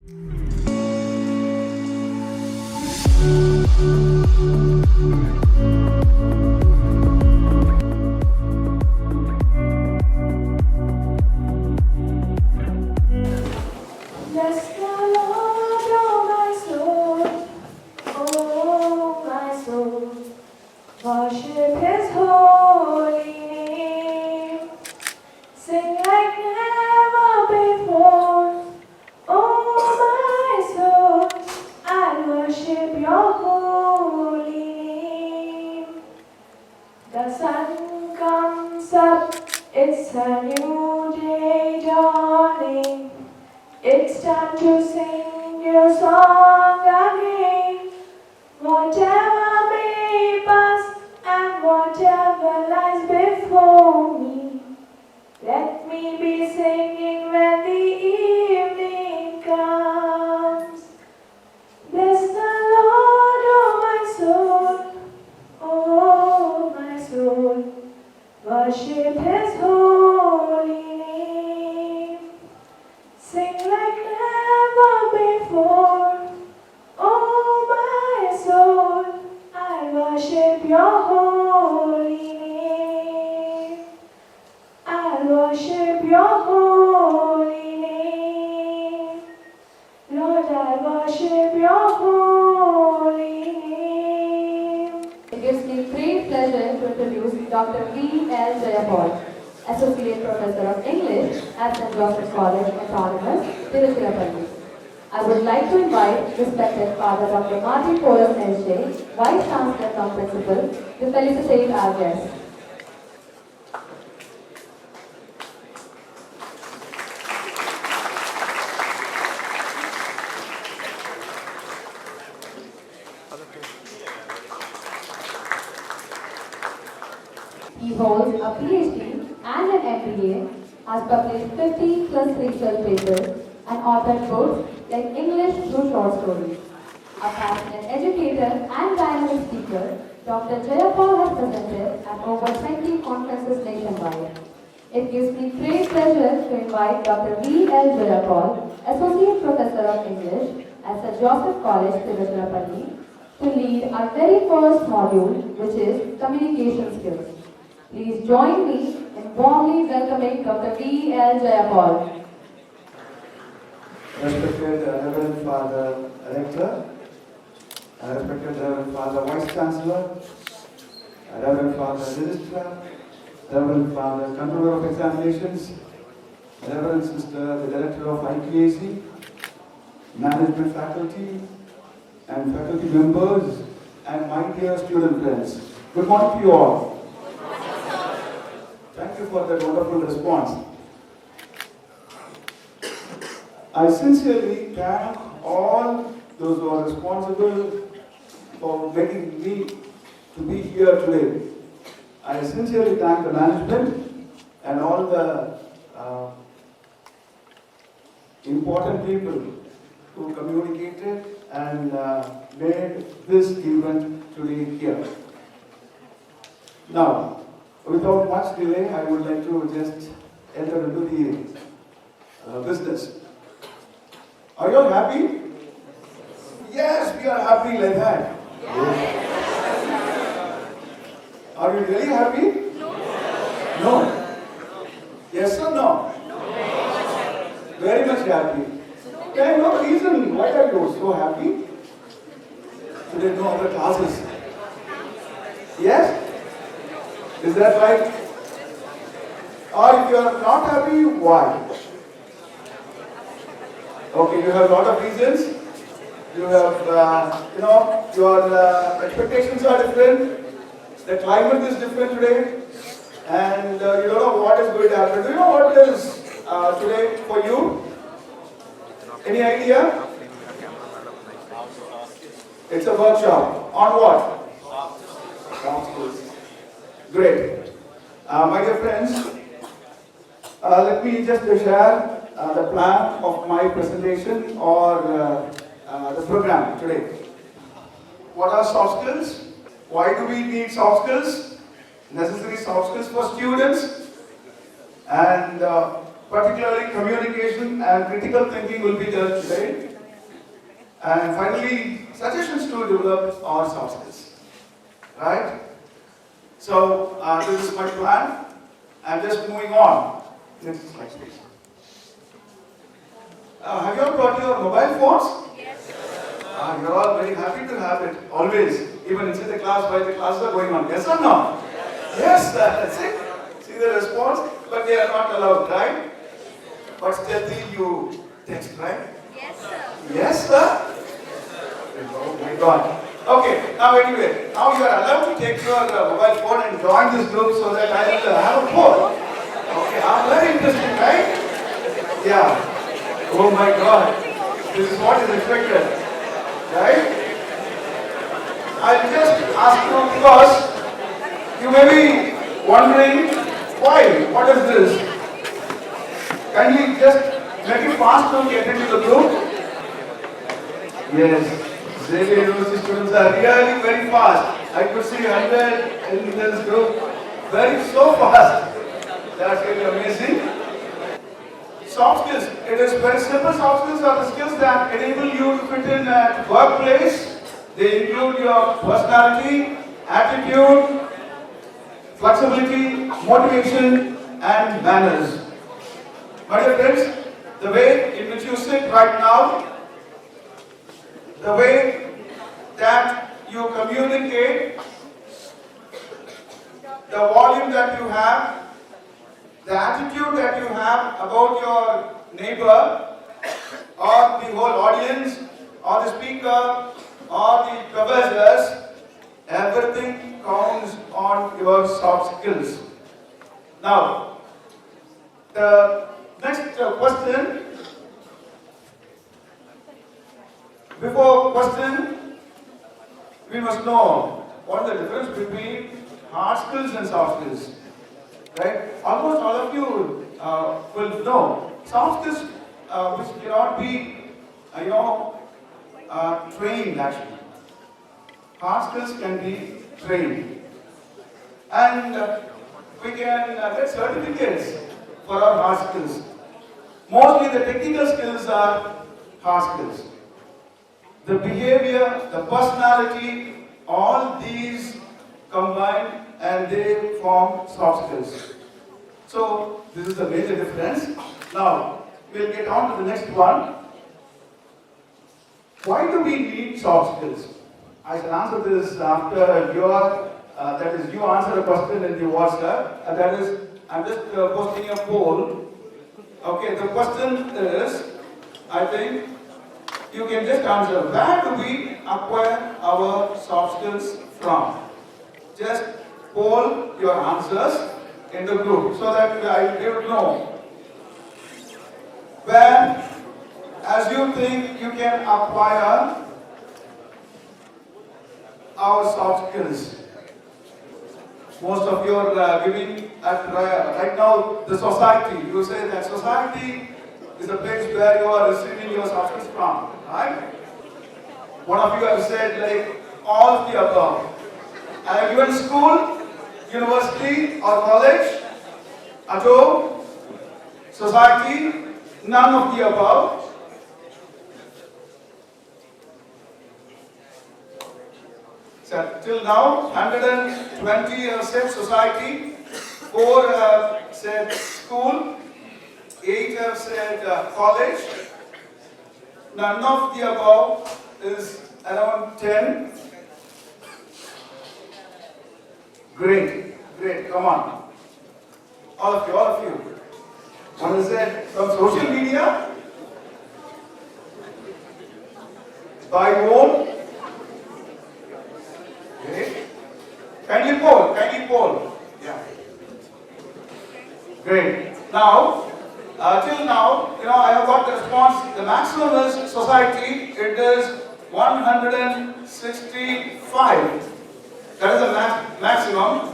Bless the Lord, oh my soul, worship His holy name. Sing like never before, oh my soul, I worship Your holy name. The sun comes up, it's a new day dawning. It's time to sing your song again. Whatever may pass and whatever lies before me, let me be singing when the evening comes. Bless the Lord, oh my soul, worship His holy name. Sing like never before, oh my soul, I worship Your holy name. I worship Your holy name. Lord, I worship Your holy name. It gives me great pleasure to introduce Dr. V.L. Jayapaul, Associate Professor of English at St. Joseph's College, Autonomous, Tiruchirappalli. I would like to invite respected Father Dr. Martin Porras S.J., Vice Chancellor cum Principal, to felicitate our guests. He holds a PhD and an MBA, has published 50 plus research papers, and authored books like English through short stories. A passionate educator and dynamic speaker, Dr. Jayapaul has presented at over 20 conferences nationwide. It gives me great pleasure to invite Dr. V.L. Jayapaul, Associate Professor of English at St. Joseph College, Tiruchirappalli, to lead our very first module, which is Communication Skills. Please join me in warmly welcoming Dr. V.L. Jayapaul. Respected Reverend Father Rector, respected Reverend Father Vice Chancellor, Reverend Father Registrar, Reverend Father Controller of Examinations, Reverend Sister, the Director of IQAC, Management Faculty, and faculty members, and my dear student friends. Good morning to you all. Thank you for that wonderful response. I sincerely thank all those who are responsible for making me to be here today. I sincerely thank the management and all the important people who communicated and made this event today here. Now, without much delay, I would like to just enter into the business. Are you all happy? Yes, we are happy like that. Yes. Are you really happy? No. Yes or no? Very much happy. Can I know the reason why are you so happy? Today no other classes. Yes? Is that right? Or if you are not happy, why? Okay, you have a lot of reasons. You have, your expectations are different. The climate is different today. And you don't know what is going to happen. Do you know what is today for you? Any idea? It's a workshop. On what? Soft skills. Great. My dear friends, let me just share the plan of my presentation or the program today. What are soft skills? Why do we need soft skills? Necessary soft skills for students, and particularly communication and critical thinking will be there today. And finally, suggestions to develop our soft skills. Right? So, this is my plan. I'm just moving on. Next slide, please. Have you all got your mobile phones? Yes. You're all very happy to have it, always. Even inside the class, while the classes are going on. Yes or no? Yes, that's it. See the response? But they are not allowed, right? But still you text, right? Yes, sir. Yes, sir? Oh my God. Okay, now anyway, now you are allowed to take your mobile phone and join this group so that I will have a phone. Okay, I'm very interested, right? Yeah. Oh my God. This is what is expected. Right? I'll just ask you because you may be wondering why? What is this? Can you just make it fast to get into the group? Yes. Xavier University students are really very fast. I could see 100 in this group. So fast. That's really amazing. Soft skills. It is very simple. Soft skills are the skills that enable you to fit in at workplace. They include your personality, attitude, flexibility, motivation, and manners. My dear friends, the way in which you sit right now, the way that you communicate, the volume that you have, the attitude that you have about your neighbor, or the whole audience, or the speaker, or the professors, everything counts on your soft skills. Now, the next question. Before question, we must know what is the difference between hard skills and soft skills. Right? Almost all of you will know soft skills which cannot be, trained actually. Hard skills can be trained, and we can get certificates for our hard skills. Mostly the technical skills are hard skills. The behavior, the personality, all these combine and they form soft skills. So this is the major difference. Now we'll get on to the next one. Why do we need soft skills? I shall answer this after your, that is, you answer a question in the WhatsApp. That is, I'm just posting a poll. Okay, the question is, I think, you can just answer, where do we acquire our soft skills from? Just poll your answers in the group so that I will know where, as you think, you can acquire our soft skills. Most of you are giving at right now the society. You say that society is the place where you are receiving your soft skills from, right? One of you have said like all of the above. I have given school, university or college, at home, society, none of the above. So till now, 120 have said society, 4 have said school, 8 have said college. None of the above is around 10. Great, come on. All of you. One is said from social media, by home. Great. Kindly poll. Yeah. Great. Now, till now, I have got the response. The maximum is society. It is 165. That is the maximum.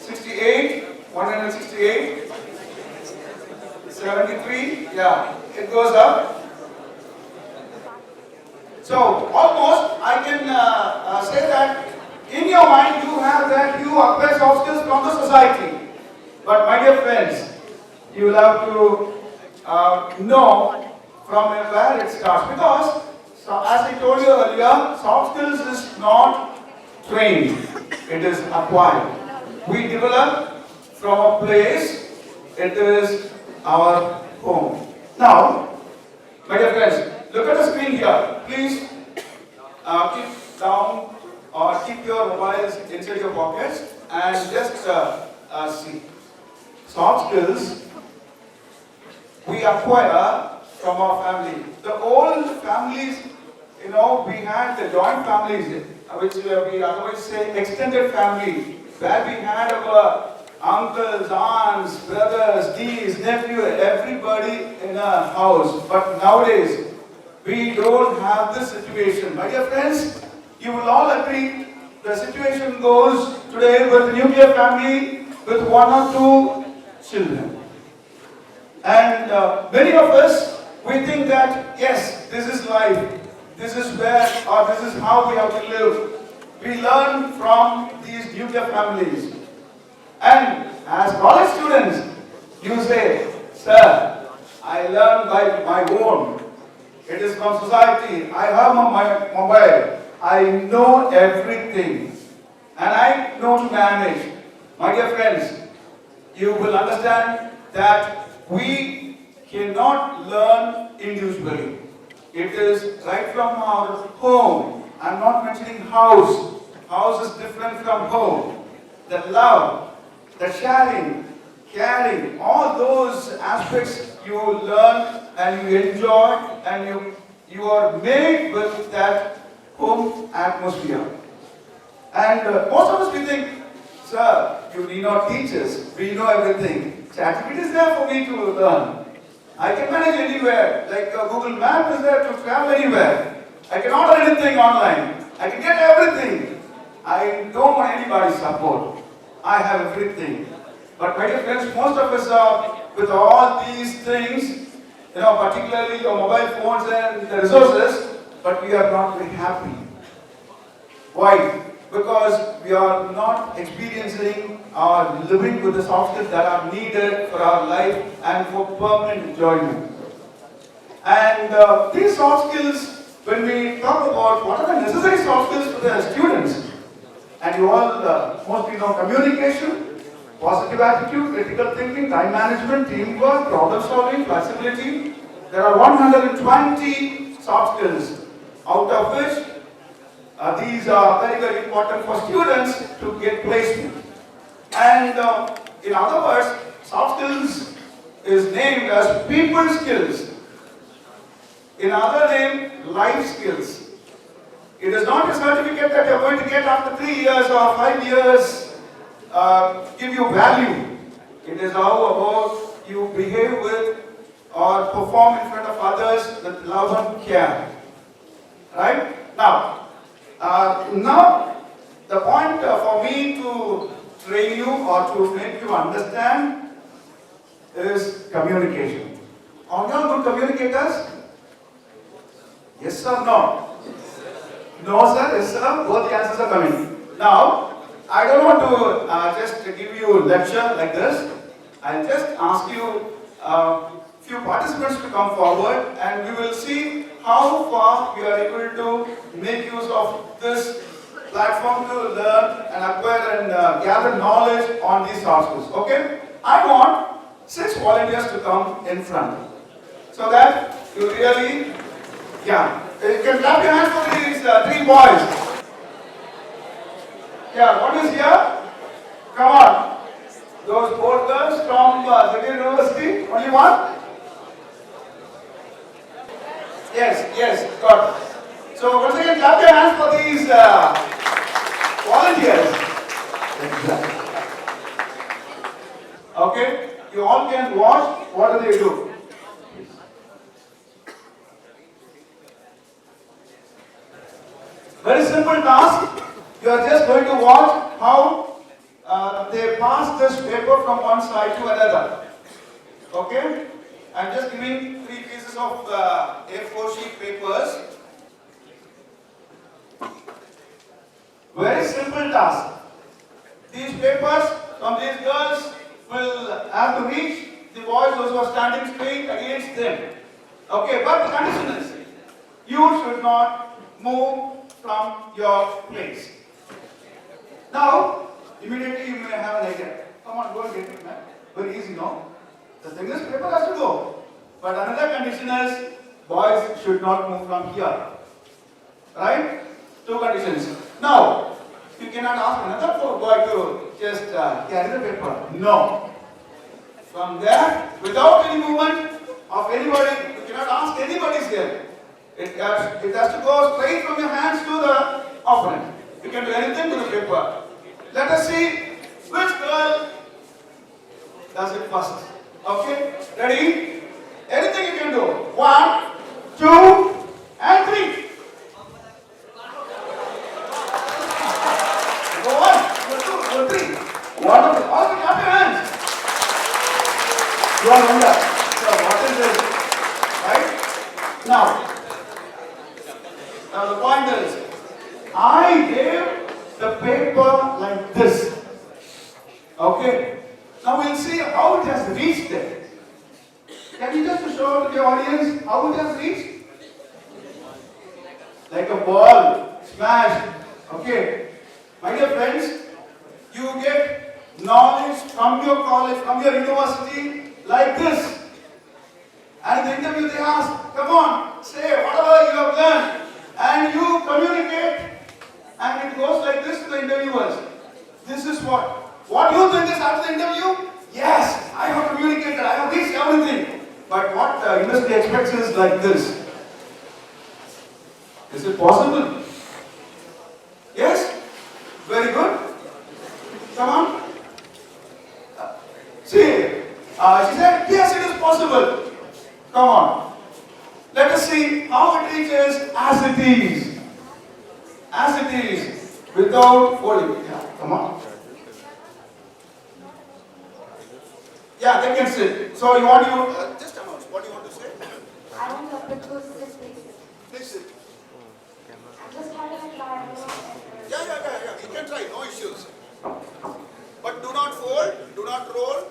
68, 168, 73. Yeah, it goes up. So almost I can say that in your mind you have that you acquire soft skills from the society. But my dear friends, you will have to know from where it starts, because So as I told you earlier, soft skills is not trained, it is acquired. We develop from a place, it is our home. Now, my dear friends, look at the screen here. Please keep down or keep your mobiles inside your pockets and just see. Soft skills we acquire from our family. The old families, we had the joint families, which we otherwise say extended family, where we had our uncles, aunts, brothers, niece, nephew, everybody in a house. But nowadays, we don't have this situation. My dear friends, you will all agree, the situation goes today with nuclear family with 1 or 2 children. And many of us, we think that, yes, this is life, this is where, or this is how we have to live. We learn from these nuclear families. And as college students, you say, sir, I learn by my own. It is from society. I have my mobile. I know everything. And I know to manage. My dear friends, you will understand that we cannot learn individually. It is right from our home. I'm not mentioning house. House is different from home. The love, the sharing, caring, all those aspects you learn and you enjoy and you are made with that home atmosphere. And most of us we think, sir, you need not teach us, we know everything. ChatGPT is there for me to learn. I can manage anywhere, like Google Map is there to travel anywhere. I can order anything online. I can get everything. I don't want anybody's support. I have everything. But my dear friends, most of us are with all these things, particularly your mobile phones and the resources, but we are not very happy. Why? Because we are not experiencing or living with the soft skills that are needed for our life and for permanent enjoyment. And these soft skills, when we talk about what are the necessary soft skills for the students, and you all mostly know communication, positive attitude, critical thinking, time management, teamwork, problem solving, flexibility. There are 120 soft skills, out of which these are very, very important for students to get placement. And in other words, soft skills is named as people skills. In other name, life skills. It is not a certificate that you are going to get after 3 years or 5 years, give you value. It is how about you behave with or perform in front of others with love and care. Right? Now the point for me to train you or to make you understand is communication. Are you all good communicators? Yes or no? No sir, yes sir, both the answers are coming. Now, I don't want to just give you a lecture like this. I'll just ask you few participants to come forward and we will see how far we are able to make use of this platform to learn and acquire and gather knowledge on these soft skills. Okay? I want 6 volunteers to come in front so that you really, you can clap your hands for these 3 boys. Yeah, what is here? Come on. Those 4 girls from Xavier University, only one? Yes, got it. So once again, clap your hands for these volunteers. Okay, you all can watch. What do they do? Very simple task. You are just going to watch how they pass this paper from one side to another. Okay? I'm just giving 3 pieces of A4 sheet papers. Very simple task. These papers from these girls will have to reach the boys, those who are standing straight against them. Okay, but the condition is, you should not move from your place. Now, immediately you may have an idea. Come on, go and get it, man. Very easy, no? The thing is, paper has to go. But another condition is, boys should not move from here. Right? Two conditions. Now, you cannot ask another boy to just carry the paper. No. From there, without any movement of anybody, you cannot ask anybody's help. It has to go straight from your hands to the opponent. You can do anything to the paper. Let us see which girl does it first. Okay? Ready? Anything you can do. 1, 2, and 3. Go on. Go 3. Wonderful. All the clap your hands. You are wonder. So what is this? Right? Now the point is, I gave the paper like this. Okay? Now we'll see how it has reached there. Can you just show to the audience how it has reached? Like a ball smashed. Okay? My dear friends, you get knowledge from your college, from your university like this. And in the interview they ask, come on, say whatever you have learned. And you communicate, and it goes like this to the interviewers. This is what? What do you think is after the interview? Yes, I have communicated, I have reached everything. But what the industry expects is like this. Is it possible? Yes? Very good. Come on. See, she said, yes, it is possible. Come on. Let us see how it reaches as it is. As it is, without folding. Yeah, come on. Yeah, they can sit. So you want to, just a moment, what do you want to say? I want to propose this please. Please sit. I'm just having a try. Yeah. You can try, no issues. But do not fold, do not roll.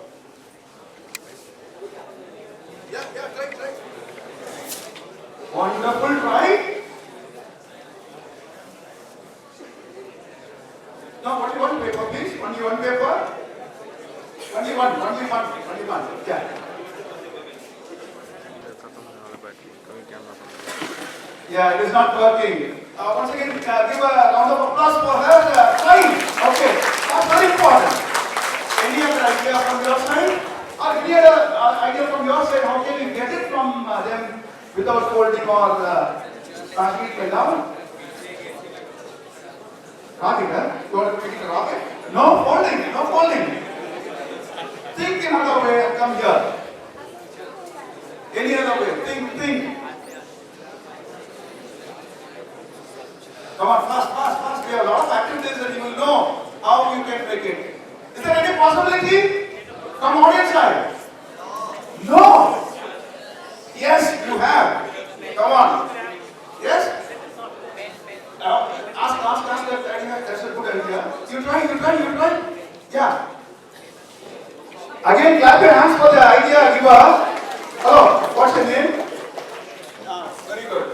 Yeah, try. Wonderful, try. Now, only one paper, please. Only one paper. Only one. Yeah. Yeah, it is not working. Once again, give a round of applause for her. Fine. Okay. That's very important. Any other idea from your side? Or any other idea from your side? How can you get it from them without folding or passing it down? Rocket, you want to make it a rocket? No folding. Think another way, come here. Any other way, think. Come on, fast. We have a lot of activities that you will know how you can make it. Is there any possibility from audience side? No. Yes, you have. Come on. Yes? Ask that idea. That's a good idea. You try. Yeah. Again, clap your hands for the idea giver. Hello, what's your name? Very good.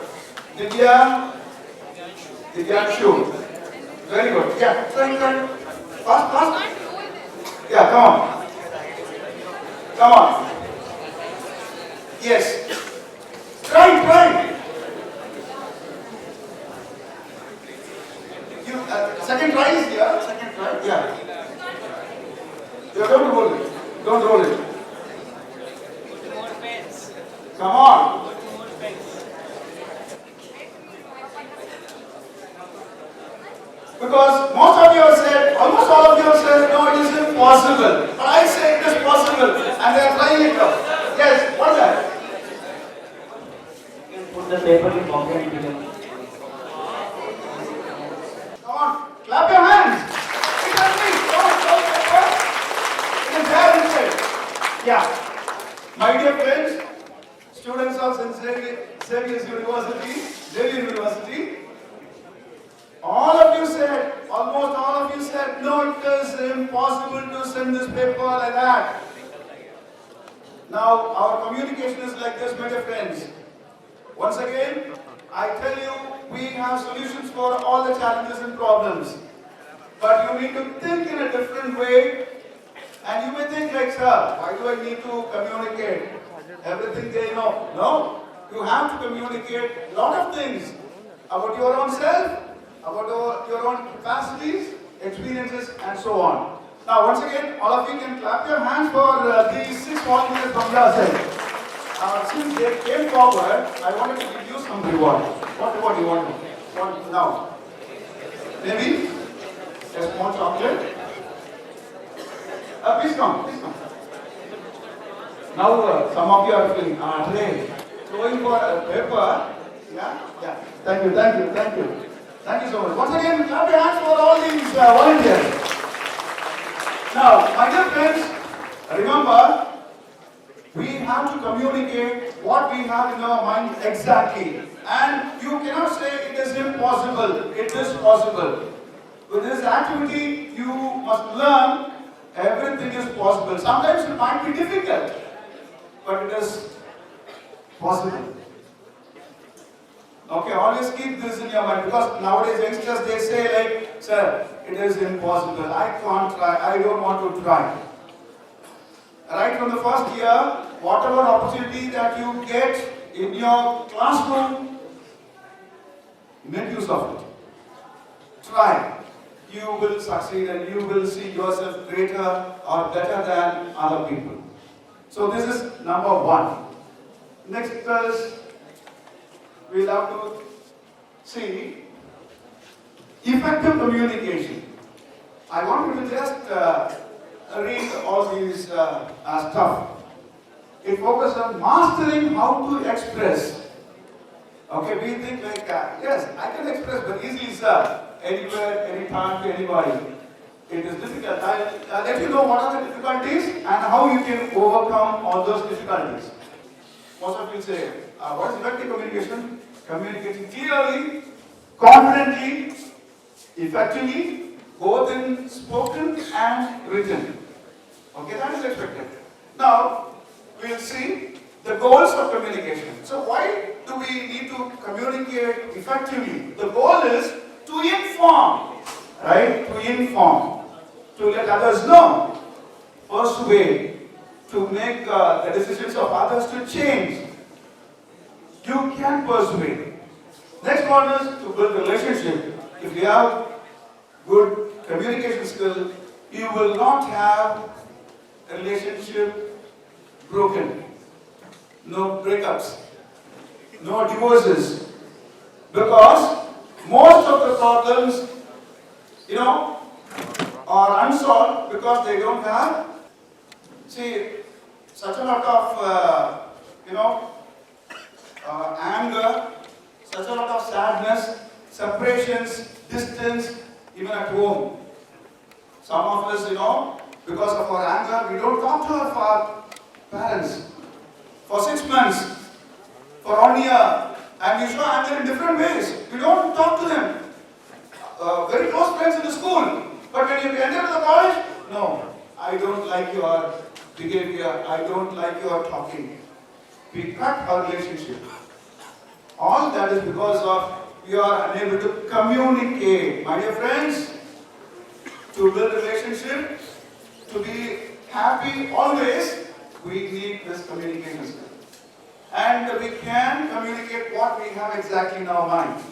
Divyanshu. Very good. Yeah, try. Fast. Yeah, come on. Yes. Try. You, second try is here. Second try. Yeah. You don't roll it. Don't roll it. Come on. Because most of you have said, almost all of you have said, no, it is impossible. But I say it is possible. And they are trying it out. Yes, what is that? You can put the paper in pocket and begin. Come on, clap your hands. It can be. Don't paper. It is there inside. Yeah. My dear friends, students of Xavier University, almost all of you said, no, it is impossible to send this paper like that. Now, our communication is like this, my dear friends. Once again, I tell you, we have solutions for all the challenges and problems. But you need to think in a different way. And you may think like, sir, why do I need to communicate everything they know? No, you have to communicate a lot of things about your own self, about your own capacities, experiences, and so on. Now, once again, all of you can clap your hands for these 6 volunteers from your side. Since they came forward, I wanted to give you some reward. What reward do you want now? Maybe a small chocolate? Please come, please come. Now, some of you are feeling, today, going for a paper. Yeah. Thank you. Thank you so much. Once again, clap your hands for all these volunteers. Now, my dear friends, remember, we have to communicate what we have in our mind exactly. And you cannot say it is impossible. It is possible. With this activity, you must learn everything is possible. Sometimes it might be difficult, but it is possible. Okay, always keep this in your mind, because nowadays youngsters, they say like, sir, it is impossible. I can't try. I don't want to try. Right from the first year, whatever opportunity that you get in your classroom, make use of it. Try. You will succeed and you will see yourself greater or better than other people. So this is number 1. Next is, we'll have to see effective communication. I want you to just read all these stuff. It focuses on mastering how to express. Okay, we think like, yes, I can express but easily, sir. Anywhere, anytime, to anybody. It is difficult. I'll let you know what are the difficulties and how you can overcome all those difficulties. Most of you say, what is effective communication? Communicating clearly, confidently, effectively, both in spoken and written. Okay, that is expected. Now, we'll see the goals of communication. So why do we need to communicate effectively? The goal is to inform, right? To inform, to let others know, persuade, to make the decisions of others to change. You can persuade. Next one is to build relationship. If you have good communication skill, you will not have a relationship broken. No breakups, no divorces, because most of the problems, are unsolved because they don't have, such a lot of, anger, such a lot of sadness, separations, distance, even at home. Some of us, because of our anger, we don't talk to our parents for 6 months, for 1 year, and we show anger in different ways. We don't talk to them. Very close friends in the school, but when you enter the college, no, I don't like your behavior, I don't like your talking. We cut our relationship. All that is because of you are unable to communicate. My dear friends, to build a relationship, to be happy always, we need this communication skill. And we can communicate what we have exactly in our mind.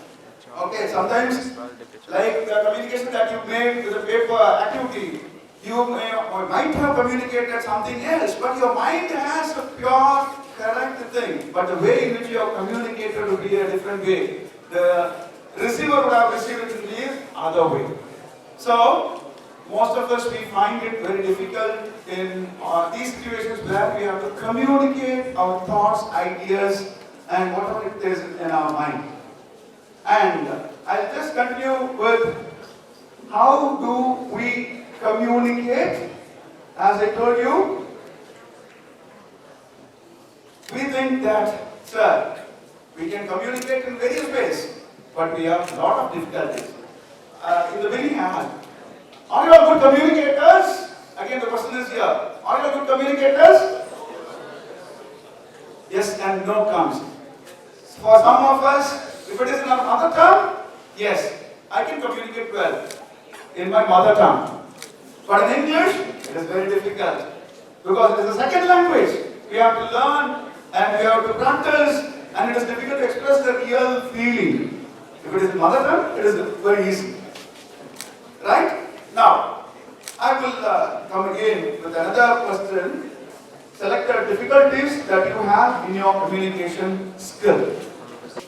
Okay, sometimes, like the communication that you made with the paper activity, you might have communicated something else, but your mind has a pure, correct thing. But the way in which you have communicated would be a different way. The receiver would have received it in the other way. So, most of us, we find it very difficult in these situations where we have to communicate our thoughts, ideas, and whatever it is in our mind. And I'll just continue with how do we communicate. As I told you, we think that, sir, we can communicate in various ways, but we have a lot of difficulties. In the beginning, I asked, are you all good communicators? Again, the question is here. Are you all good communicators? Yes and no comes. For some of us, if it Yes, I can communicate well in my mother tongue. But in English, it is very difficult. Because it is a second language. We have to learn and we have to practice, and it is difficult to express the real feeling. If it is in mother tongue, it is very easy. Right? Now, I will come again with another question. Select the difficulties that you have in your communication skill.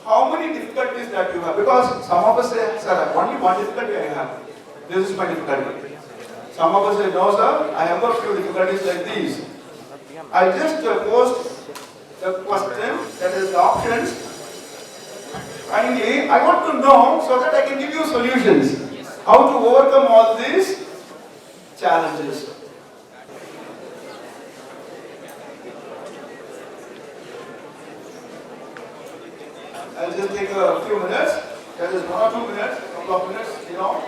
How many difficulties that you have? Because some of us say, sir, only one difficulty I have. This is my difficulty. Some of us say, no sir, I have a few difficulties like these. I just post the question, that is the options. Finally, I want to know so that I can give you solutions. How to overcome all these challenges. I'll just take a few minutes. That is 1 or 2 minutes, a couple of minutes, you know.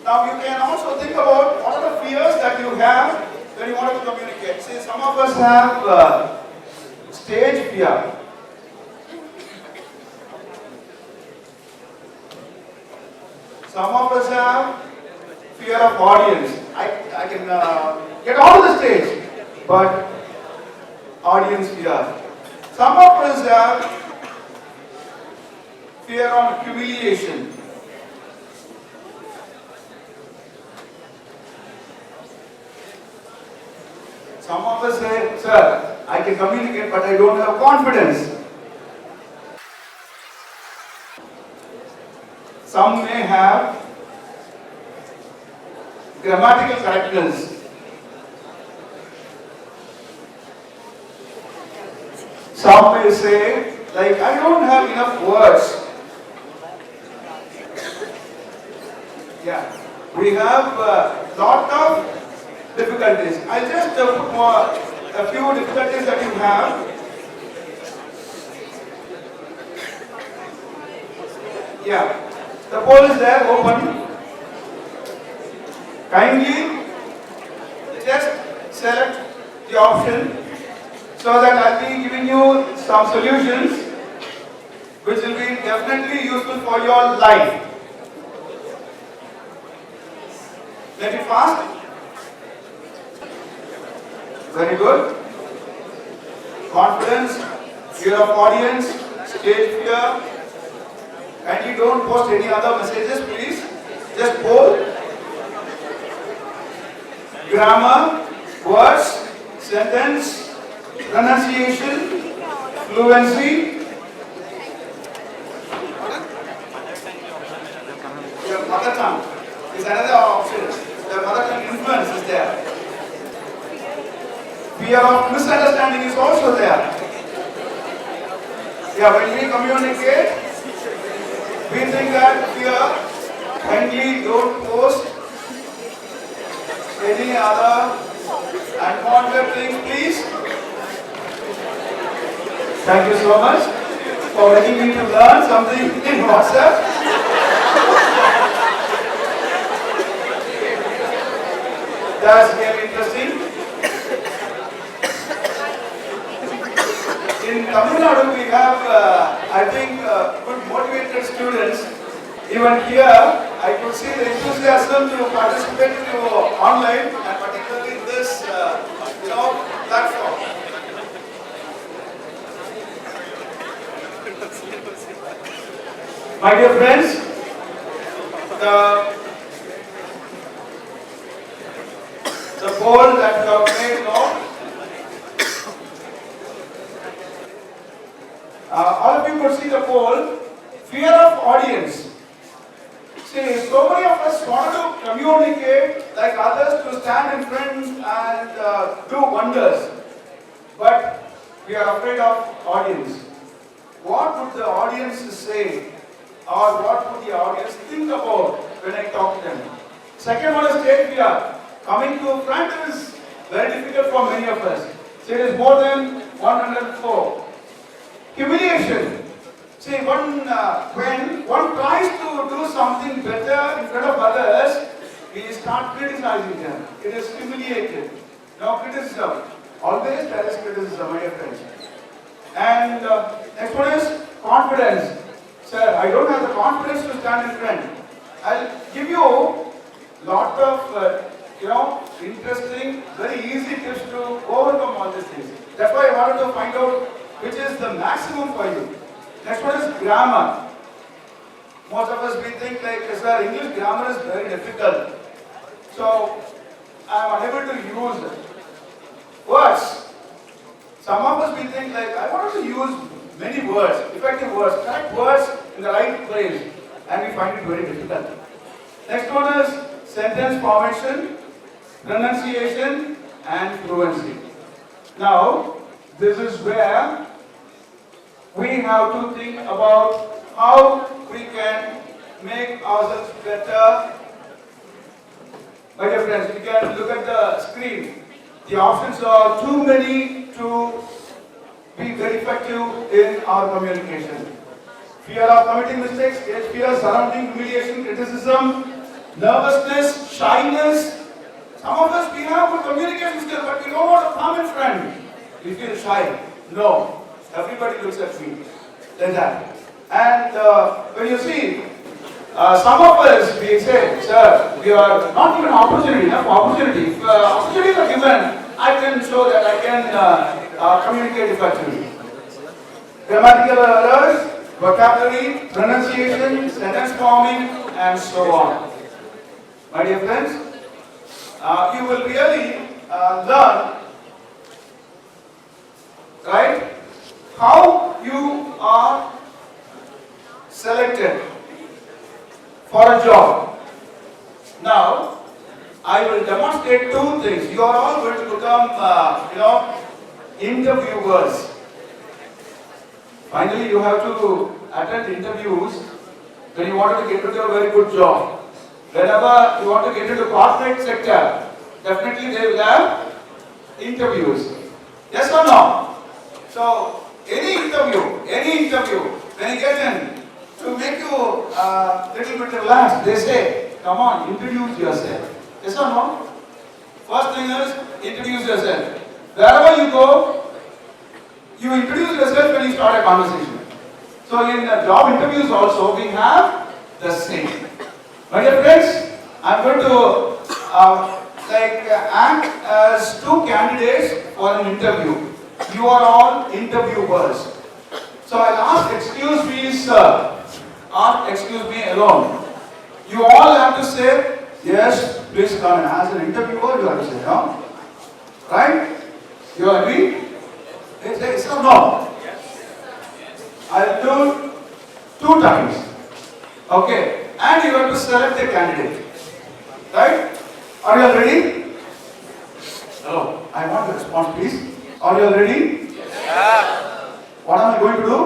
Now you can also think about what are the fears that you have when you want to communicate. See, some of us have stage fear. Some of us have fear of audience. I can get onto the stage, but audience fear. Some of us have fear of humiliation. Some of us say, sir, I can communicate, but I don't have confidence. Some may have grammatical correctness. Some may say, like, I don't have enough words. Yeah, we have a lot of difficulties. I'll just put a few difficulties that you have. Yeah, the poll is there, open. Kindly just select the option so that I'll be giving you some solutions which will be definitely useful for your life. Make it fast. Very good. Confidence, fear of audience, stage fear. Kindly don't post any other messages, please. Just poll. Grammar, words, sentence, pronunciation, fluency. Your mother tongue is another option. The mother tongue influence is there. Fear of misunderstanding is also there. Yeah, when we communicate, we think that fear, kindly don't post any other unwanted things, please. Thank you so much for letting me to learn something in WhatsApp. That's really interesting. In Tamil Nadu, we have, I think, good motivated students. Even here, I could see the enthusiasm to participate in online, and particularly this, platform. My dear friends, the poll that you have made now. All of you could see the poll. Fear of audience. See, so many of us want to communicate like others, to stand in front and do wonders. But we are afraid of audience. What would the audience say? Or what would the audience think about when I talk to them? Second one is stage fear. Coming to front is very difficult for many of us. So it is more than 104. Humiliation. See, when one tries to do something better in front of others, we start criticizing them. It is humiliated. No criticism. Always there is criticism, my dear friends. And next one is confidence. Sir, I don't have the confidence to stand in front. I'll give you lot of interesting, very easy tips to overcome all these things. That's why I wanted to find out which is the maximum for you. Next one is grammar. Most of us we think like, sir, English grammar is very difficult. So I am unable to use words. Some of us we think like, I want to use many words, effective words, correct words in the right place, and we find it very difficult. Next one is sentence formation, pronunciation, and fluency. Now, this is where we have to think about how we can make ourselves better. My dear friends, you can look at the screen. The options are too many to be very effective in our communication. Fear of committing mistakes, fear surrounding humiliation, criticism, nervousness, shyness. Some of us, we have good communication skills, but we don't want to come in front. We feel shy. No. Everybody looks at me like that. And when you see, some of us, we say, sir, we are not given opportunity, enough opportunity. If opportunities are given, I can show that I can communicate effectively. Grammatical errors, vocabulary, pronunciation, sentence forming, and so on. My dear friends, you will really learn, right, how you are selected for a job. Now, I will demonstrate two things. You are all going to become, interviewers. Finally, you have to attend interviews when you want to get into a very good job. Whenever you want to get into corporate sector, definitely they will have interviews. Yes or no? So, any interview, when you get in, to make you a little bit relaxed, they say, come on, introduce yourself. Yes or no? First thing is, introduce yourself. Wherever you go, you introduce yourself when you start a conversation. So in job interviews also, we have the same. My dear friends, I am going to act as two candidates for an interview. You are all interviewers. So I'll ask, excuse me, sir, or excuse me alone. You all have to say, yes, please come in. As an interviewer, you have to say, no? Right? You agree? Yes or no? I'll do 2 times. Okay. And you have to select a candidate. Right? Are you all ready? Hello. I want a response, please. Are you all ready? Yeah. What am I going to do?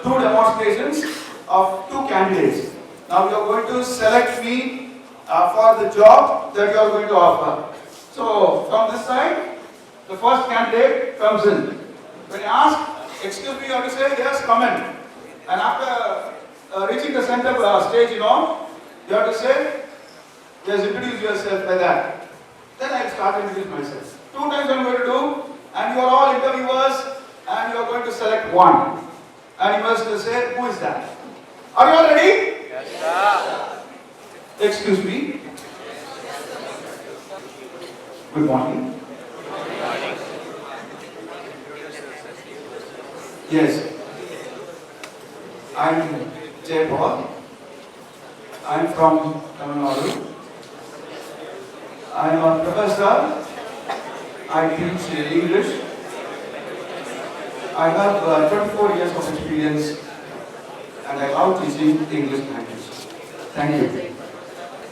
2 demonstrations of 2 candidates. Now you are going to select me for the job that you are going to offer. So from this side, the first candidate comes in. When you ask, excuse me, you have to say, yes, come in. And after reaching the center stage, you have to say, yes, introduce yourself like that. Then I will start introducing myself. 2 times I am going to do, and you are all interviewers, and you are going to select one. And you must say, who is that? Are you all ready? Yes, sir. Excuse me. Good morning. Yes. I am Jayapaul. I am from Tamil Nadu. I am a professor. I teach English. I have 24 years of experience and I love teaching English language. Thank you.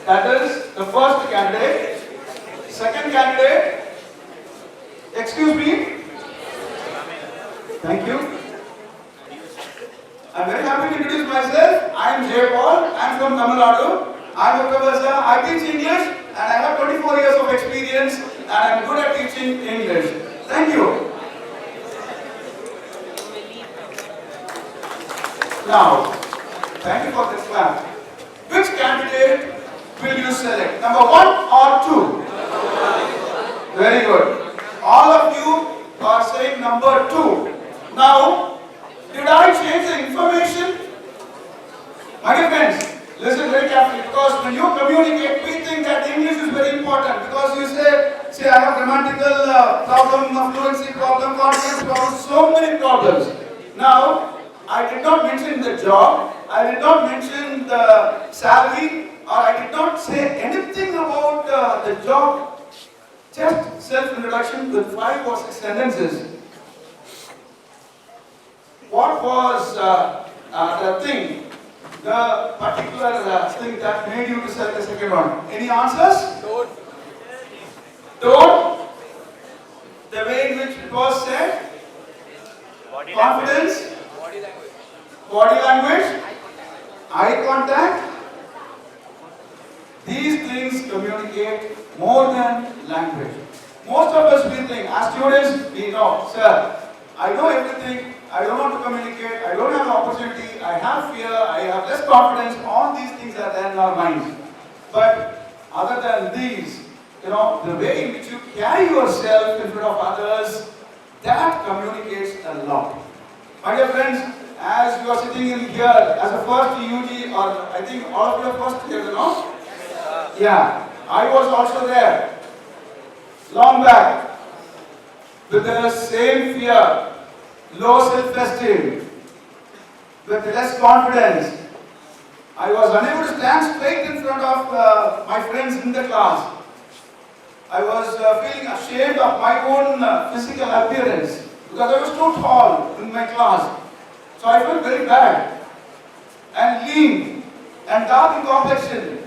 That is the first candidate. Second candidate. Excuse me. Thank you. I am very happy to introduce myself. I am Jayapaul. I am from Tamil Nadu. I am a professor. I teach English and I have 24 years of experience and I am good at teaching English. Thank you. Now, thank you for this clap. Which candidate will you select? Number 1 or 2? Very good. All of you are saying number 2. Now, did I change the information My dear friends, listen very carefully because when you communicate, we think that English is very important because you say I have grammatical problem, fluency problem, confidence problem, so many problems. Now, I did not mention the job, I did not mention the salary, or I did not say anything about the job. Just self-introduction with 5 or 6 sentences. What was the thing? The particular thing that made you to select the second one. Any answers? Tone. The way in which it was said. Confidence. Body language. Eye contact. These things communicate more than language. Most of us we think, as students, we know, sir, I know everything. I don't want to communicate, I don't have an opportunity, I have fear, I have less confidence, all these things are there in our minds. But other than these, the way in which you carry yourself in front of others, that communicates a lot. My dear friends, as you are sitting in here as a first UG, or I think all of you are first here, Yeah, I was also there, long back, with the same fear. Low self-esteem, with less confidence. I was unable to stand straight in front of my friends in the class. I was feeling ashamed of my own physical appearance because I was too tall in my class. So I felt very bad and lean and dark in complexion.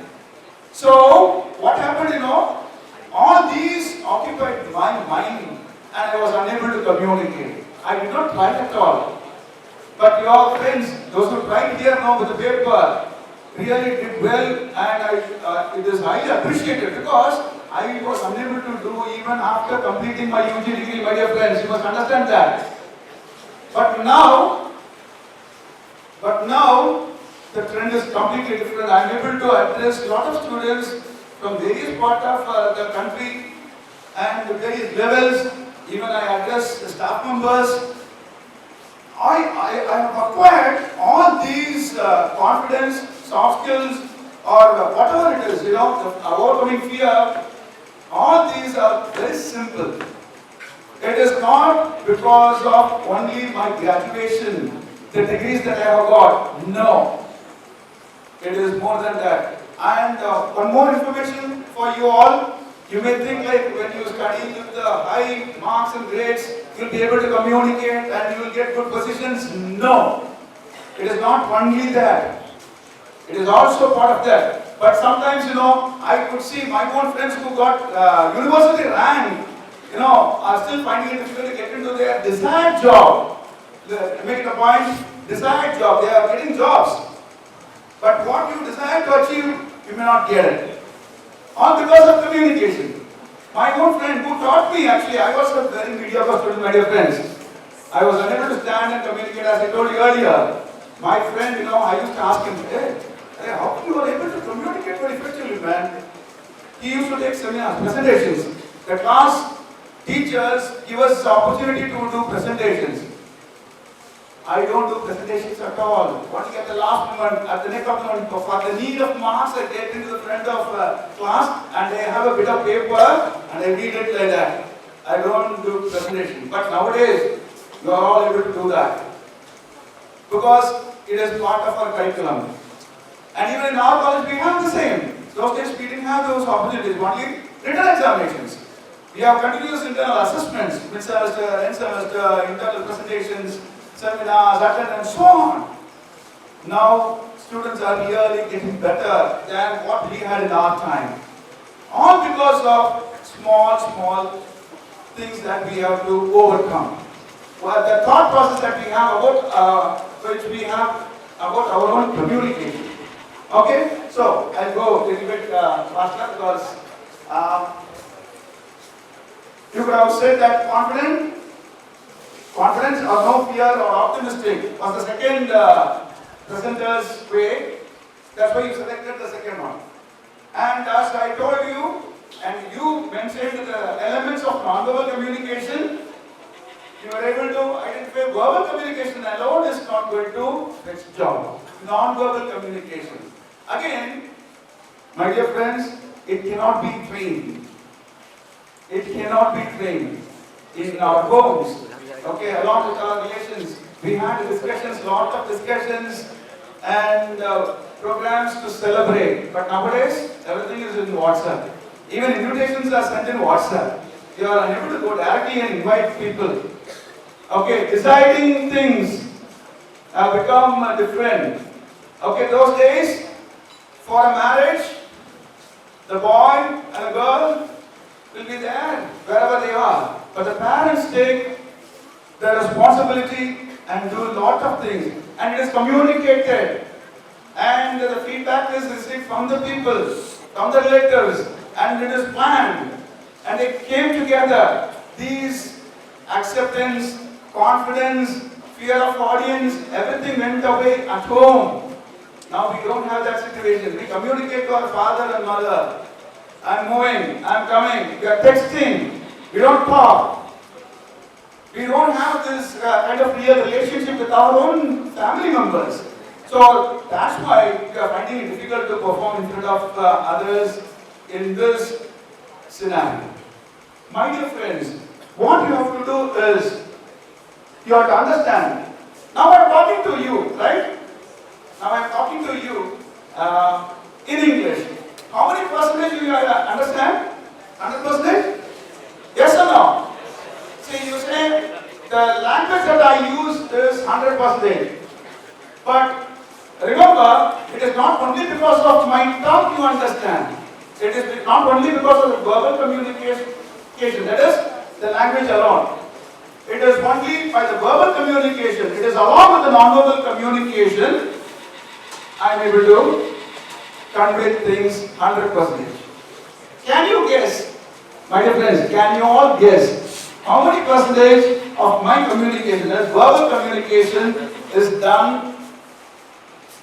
So what happened, all these occupied my mind and I was unable to communicate. I did not try at all. But your friends, those who tried here now with the paper, really did well and it is highly appreciated because I was unable to do even after completing my UG degree, my dear friends. You must understand that. But now the trend is completely different. I am able to address a lot of students from various parts of the country and various levels. Even I address the staff members. I have acquired all these confidence, soft skills, or whatever it is, the overcoming fear. All these are very simple. It is not because of only my graduation, the degrees that I have got. No. It is more than that. And one more information for you all. You may think like when you study with the high marks and grades, you will be able to communicate and you will get good positions. No. It is not only that. It is also part of that. But sometimes, I could see my own friends who got university rank, are still finding it difficult to get into their desired job. Make it a point, desired job. They are getting jobs. But what you desire to achieve, you may not get it. All because of communication. My own friend who taught me, actually, I was a very mediocre student, my dear friends. I was unable to stand and communicate as I told you earlier. My friend, I used to ask him, hey, how come you are able to communicate very effectively, man? He used to take seminars, presentations. The class teachers give us the opportunity to do presentations. I don't do presentations at all. Only at the last moment, at the neck of the moment, for the need of marks, I get into the front of class and I have a bit of paper and I read it like that. I don't do presentation. But nowadays, you are all able to do that. Because it is part of our curriculum. And even in our college, we have the same. Those days, we didn't have those opportunities, only written examinations. We have continuous internal assessments, mid-semester, end-semester, internal presentations, seminars, and so on. Now, students are really getting better than what we had in our time. All because of small things that we have to overcome. Well, the thought process that we have about our own communication. Okay, so I'll go a little bit faster because you could have said that confidence or no fear or optimistic was the second presenter's way. That's why you selected the second one. And as I told you, and you mentioned the elements of nonverbal communication, You are able to identify verbal communication alone is not going to fetch job. Non-verbal communication. Again, my dear friends, it cannot be trained. It cannot be trained in our homes. Okay, along with our relations, we had discussions, lot of discussions and programs to celebrate. But nowadays, everything is in WhatsApp. Even invitations are sent in WhatsApp. You are unable to go directly and invite people. Okay, deciding things have become different. Okay, those days, for a marriage, the boy and a girl will be there wherever they are. But the parents take the responsibility and do a lot of things. And it is communicated. And the feedback is received from the people, from the relatives. And it is planned. And they came together. These acceptance, confidence, fear of audience, everything went away at home. Now we don't have that situation. We communicate to our father and mother. I'm moving, I'm coming. We are texting. We don't talk. We don't have this kind of real relationship with our own family members. So that's why we are finding it difficult to perform in front of others in this scenario. My dear friends, what you have to do is, you have to understand. Now I'm talking to you, right? Now I'm talking to you in English. How many percentage do you understand? 100%? Yes or no? See, you say the language that I use is 100%. But remember, it is not only because of my tongue you understand. It is not only because of the verbal communication, that is the language alone. It is only by the verbal communication, it is along with the non-verbal communication, I am able to convey things 100%. Can you guess, my dear friends, can you all guess how many percentage of my communication, that is verbal communication, is done,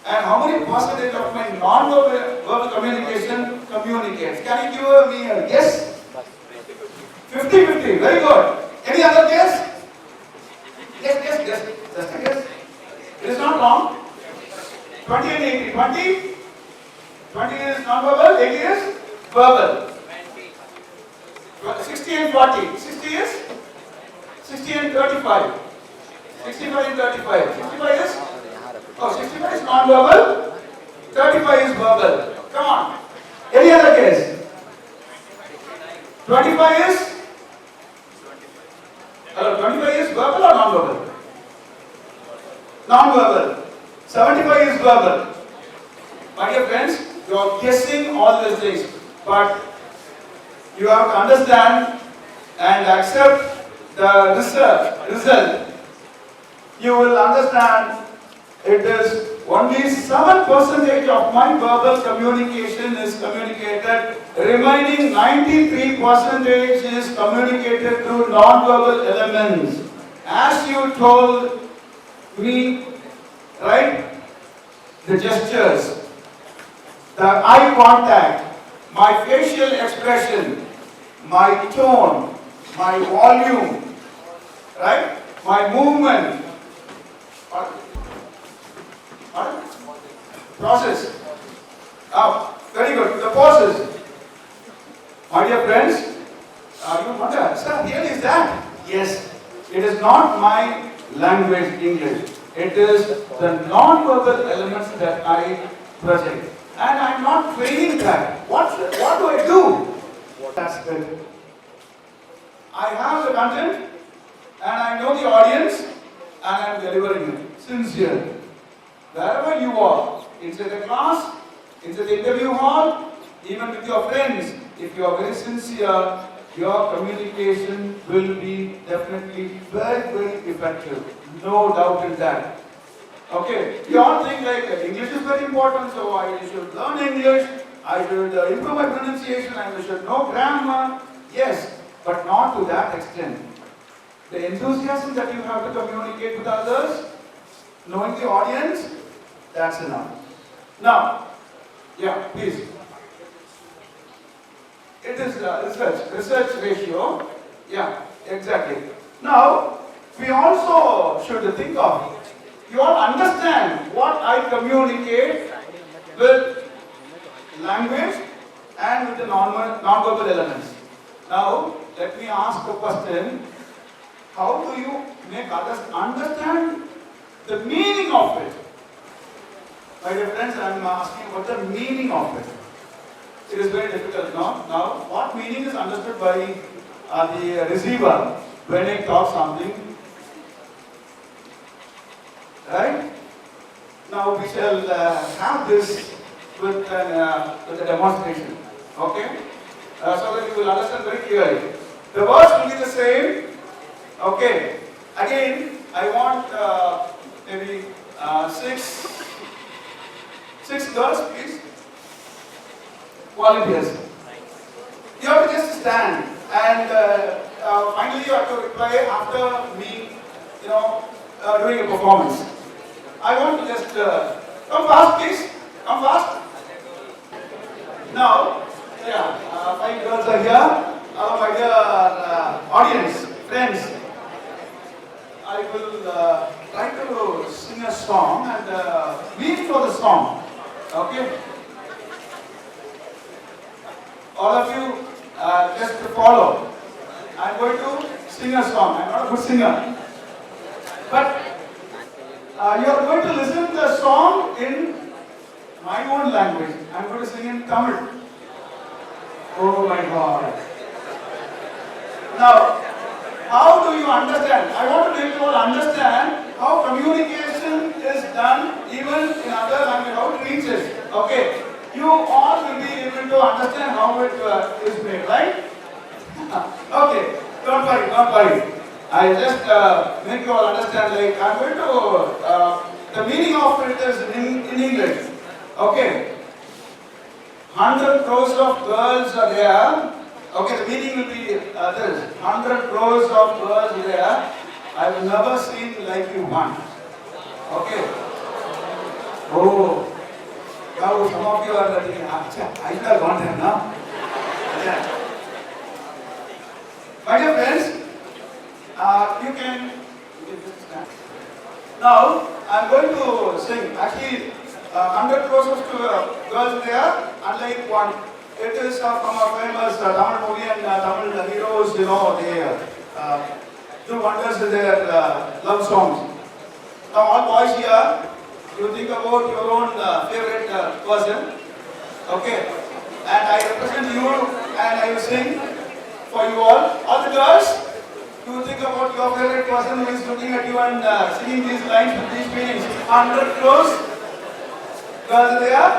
and how many percentage of my non-verbal communication communicates? Can you give me a guess? 50-50, very good. Any other guess? Yes. Just a guess. It is not wrong. 20 and 80. 20 is non-verbal, 80 is verbal. 60 and 40. 60 is? 60 and 35. 65 and 35. 65 is? Oh, 65 is non-verbal. 35 is verbal. Come on. Any other guess? 25 is? Hello, 25 is verbal or non-verbal? Non-verbal. 75 is verbal. My dear friends, you are guessing all these things, but you have to understand and accept the result. You will understand it is only 7% of my verbal communication is communicated. Remaining 93% is communicated through non-verbal elements. As you told me, right? The gestures, the eye contact, my facial expression, my tone, my volume, right? My movement. Process. Very good. The pauses. My dear friends, you wonder, sir, really is that? Yes. It is not my language, English. It is the non-verbal elements that I project. And I am not training that. What do I do? That's it. I have the content and I know the audience and I am delivering it. Sincere. Wherever you are, inside the class, inside the interview hall, even with your friends, if you are very sincere, your communication will be definitely very, very effective. No doubt in that. Okay, you all think like English is very important, so I should learn English, I should improve my pronunciation, I should know grammar. Yes, but not to that extent. The enthusiasm that you have to communicate with others, knowing the audience, that's enough. Now, yeah, please. It is research ratio. Yeah, exactly. Now, we also should think of. You all understand what I communicate with language and with the non-verbal elements. Now, let me ask a question. How do you make others understand the meaning of it? My dear friends, I am asking what the meaning of it. It is very difficult now. Now, what meaning is understood by the receiver when I talk something? Right? Now we shall have this with a demonstration. Okay? So that you will understand very clearly. The words will be the same. Okay. Again, I want maybe six girls, please. Volunteers. You have to just stand and finally you have to reply after me, doing a performance. I want to just come fast, please. Come fast. Now, yeah, 5 girls are here. My dear audience, friends, I will try to sing a song and lead for the song. Okay? All of you just follow. I'm going to sing a song. I'm not a good singer. But you are going to listen to the song in my own language. I'm going to sing in Tamil. Oh my God. Now, how do you understand? I want to make you all understand how communication is done even in other languages, how it reaches. Okay. You all will be able to understand how it is made, right? Okay. Don't worry, don't worry. I just make you all understand, like, I'm going to, the meaning of it is in English. Okay. 100 crores of girls are there. Okay, the meaning will be this. 100 crores of girls there. I have never seen like you one. Okay. Oh. Now some of you are thinking, I should have gone there now. My dear friends, you can just stand. Now, I am going to sing. Actually, 100 crores of girls there, unlike one. It is from a famous Tamil movie and Tamil heroes, they do wonders with their love songs. Now, all boys here, you think about your own favorite person. Okay? And I represent you and I will sing for you all. All the girls, you think about your favorite person who is looking at you and singing these lines with these meanings. 100 crores girls there.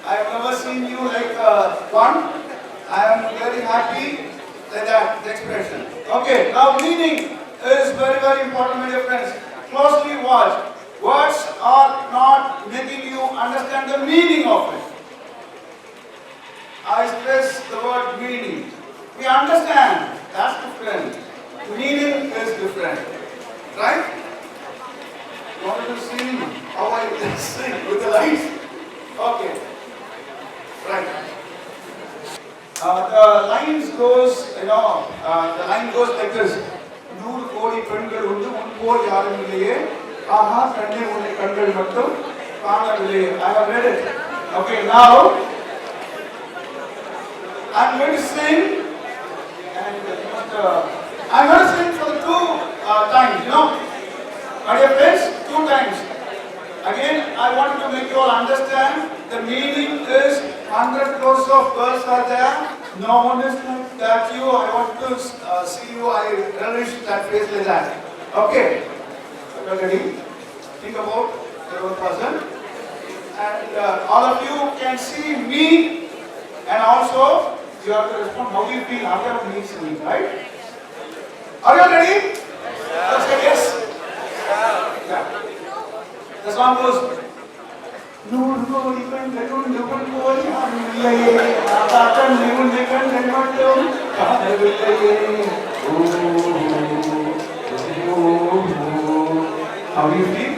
I have never seen you like one. I am very happy like that, the expression. Okay, now meaning is very, very important, my dear friends. Closely watch. Words are not making you understand the meaning of it. I stress the word meaning. We understand, that's different. Meaning is different. Right? You want to see how I sing with the lights? Okay. Right. The lines goes, the line goes like this. 100 கோடி பெண்கள் உண்டு முன்போல் யாரும் இல்லையே ஆஹா கண்ணே உன்னை கண்கள் மட்டும் காணவில்லையே. I have read it. Okay, now I'm going to sing and I'm going to sing for the 2 times, My dear friends, 2 times. Again, I want to make you all understand the meaning is 100 crores of girls are there. No one is like that you. I want to see you. I relish that face like that. Okay. You ready? Think about your own person. And all of you can see me and also you have to respond how you feel after me singing, right? Are you ready? Let's say yes. Yeah. The song goes. 100 கோடி பெண்கள் உண்டு முன்போல் யாரும் இல்லையே ஆஹா கண்ணே உன்னை கண்கள் மட்டும் காணவில்லையே. How do you feel?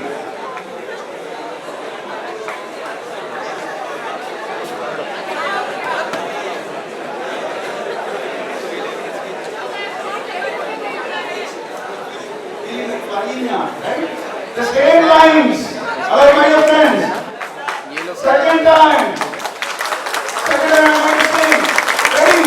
times. Hello, my dear friends. Second time. Second time I'm going to sing. Ready?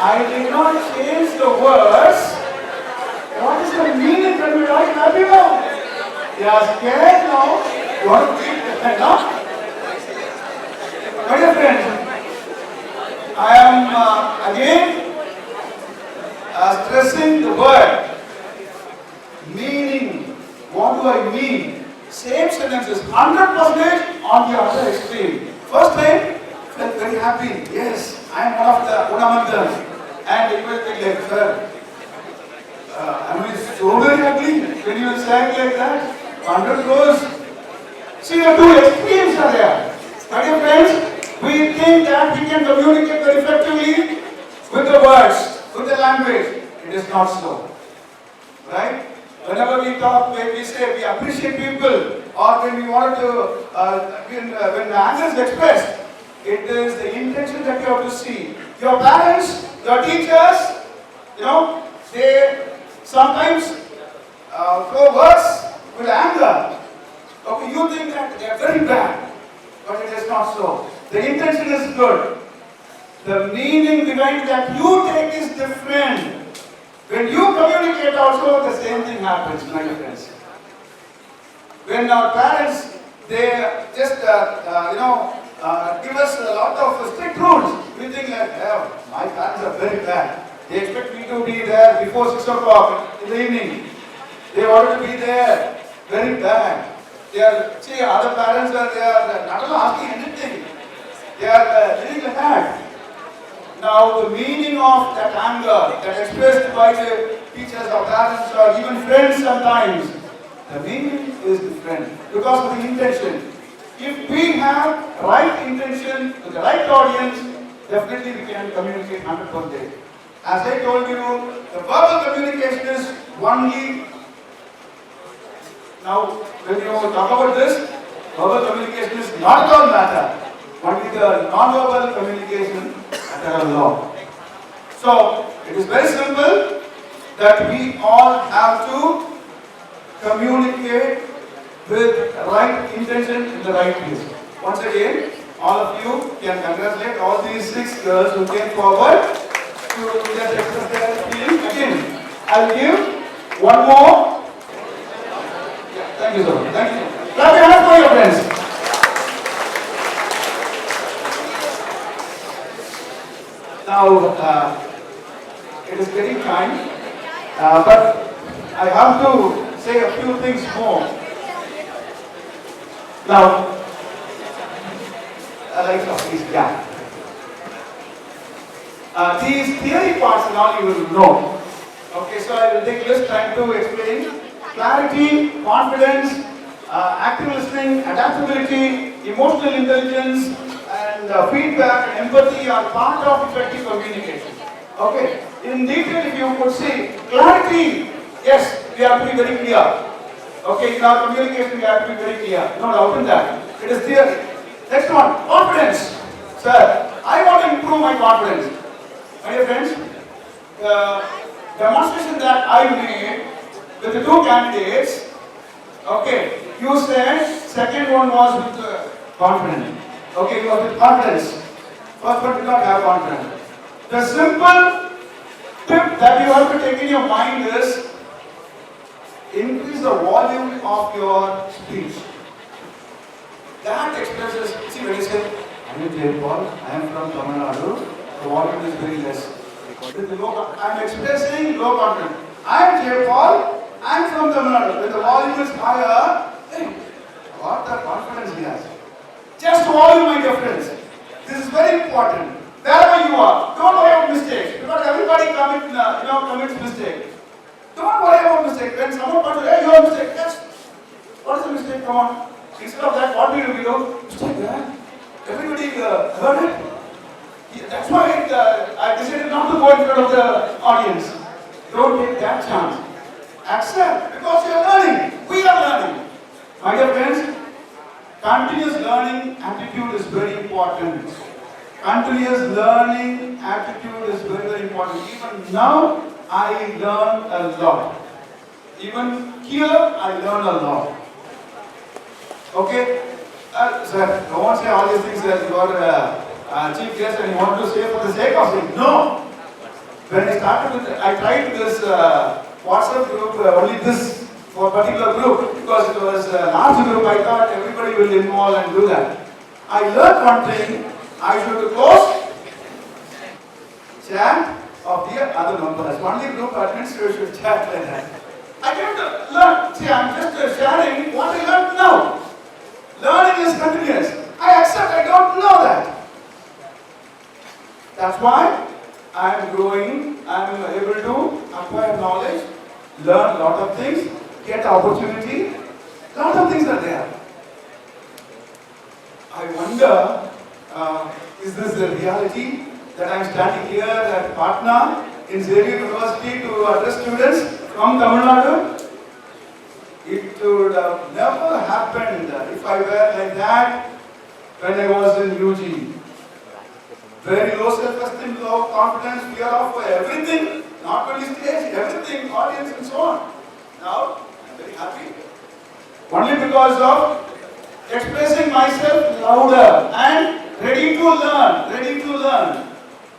I did not change the words. What is the meaning when we write happy now? They are scared now. You want to read that now? My dear friends, I am again stressing the word meaning. What do I mean? Same sentences, 100% on the other extreme. First time, felt very happy. Yes, I am one among them. And you will think like, sir, am I so very happy when you sang like that? 100 crores. See, the two extremes are there. My dear friends, we think that we can communicate very effectively with the words, with the language. It is not so. Right? Whenever we talk, when we say we appreciate people, or when we want to, when the anger is expressed, it is the intention that you have to see. Your parents, your teachers, they sometimes throw words with anger. Okay, you think that they are very bad, but it is not so. The intention is good. The meaning behind that you take is different. When you communicate also, the same thing happens, my dear friends. When our parents, they just, give us a lot of strict rules, we think like, oh, my parents are very bad. They expect me to be there before 6 o'clock in the evening. They want to be there, very bad. See, other parents are there, not asking anything. They are living like that. Now, the meaning of that anger, that expressed by the teachers or parents or even friends sometimes, the meaning is different because of the intention. If we have right intention with the right audience, definitely we can communicate 100%. As I told you, the verbal communication is only. Now, when you talk about this, verbal communication is not at all matter. Only the non-verbal communication matter a lot. So, it is very simple that we all have to communicate with right intention in the right place. Once again, all of you can congratulate all these 6 girls who came forward to just express their feeling. Again, I'll give one more. Yeah, thank you so much. Thank you. Clap your hands for your friends. Now, it is getting time, but I have to say a few things more. Now, these theory parts and all you will know. Okay, so I will take less time to explain. Clarity, confidence, active listening, adaptability, emotional intelligence, and feedback and empathy are part of effective communication. Okay, in detail if you could see, clarity, yes, we have to be very clear. Okay, in our communication we have to be very clear, no doubt in that. It is theory. Next one, confidence. Sir, I want to improve my confidence. My dear friends, demonstration that I made with the 2 candidates, okay, you said second one was with confidence. Okay, you have with confidence. First one did not have confidence. The simple tip that you have to take in your mind is increase the volume of your speech. That expresses, see when you say, I am Jayapaul, I am from Tamil Nadu, the volume is very less. I am expressing low confidence. I am Jayapaul, I am from Tamil Nadu. When the volume is higher, hey, what the confidence he has. Just volume, my dear friends. This is very important. Wherever you are, don't worry about mistakes because everybody commits mistakes. Don't worry about mistakes. When someone comes to hey, you have a mistake. Yes. What is the mistake? Come on. Instead of that, what do you do? Mistake, yeah. Everybody heard it. Yeah, that's why I decided not to go in front of the audience. Don't take that chance. Accept because you are learning. We are learning. My dear friends, Continuous learning attitude is very important. Continuous learning attitude is very, very important. Even now, I learn a lot. Even here, I learn a lot. Okay? Sir, don't say all these things that you are chief guest and you want to say for the sake of saying. No! When I started with, I tried this WhatsApp group, only this for a particular group, because it was a large group, I thought everybody will involve and do that. I learned one thing, I should close chat of the other members. Only group admins should chat like that. I came to learn. See, I'm just sharing what I learned now. Learning is continuous. I accept I don't know that. That's why I am growing, I am able to acquire knowledge, learn a lot of things, get opportunity. Lot of things are there. I wonder, is this the reality that I am standing here at Patna in Xavier University to address students from Tamil Nadu? It would have never happened if I were like that when I was in UG. Very low self-esteem, low confidence, fear of everything, not only stage, everything, audience and so on. Now, I'm very happy. Only because of expressing myself louder and ready to learn.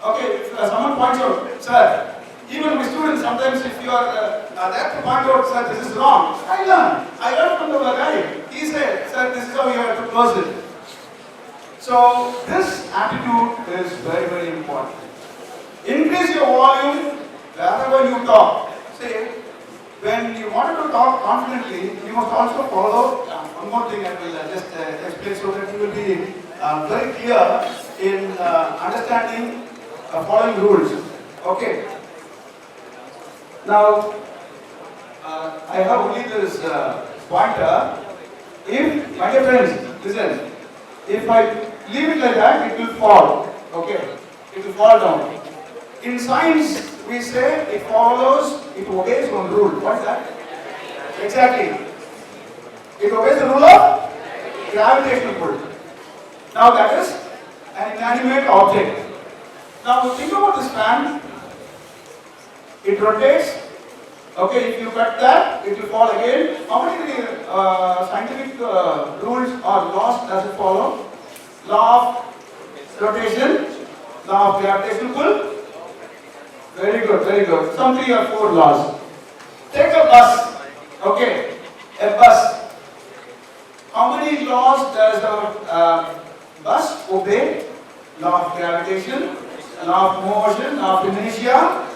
Okay, if someone points out, sir, even my students, sometimes if you are there to point out, sir, this is wrong, I learn from the guy. He said, sir, this is how you have to close it. So, this attitude is very, very important. Increase your volume wherever you talk. See, when you want to talk confidently, you must also follow one more thing I will just explain so that you will be very clear in understanding following rules. Okay. Now, I have only this pointer. If, my dear friends, listen, if I leave it like that, it will fall. Okay? It will fall down. In science, we say it follows, it obeys one rule. What is that? Exactly. It obeys the rule of gravitational pull. Now that is an inanimate object. Now think about this fan. It rotates. Okay, if you cut that, it will fall again. How many scientific rules or laws does it follow? Law of rotation, law of gravitational pull. Very good, very good. Some 3 or 4 laws. Take a bus. Okay, a bus. How many laws does a bus obey? Law of gravitation, law of motion, law of inertia,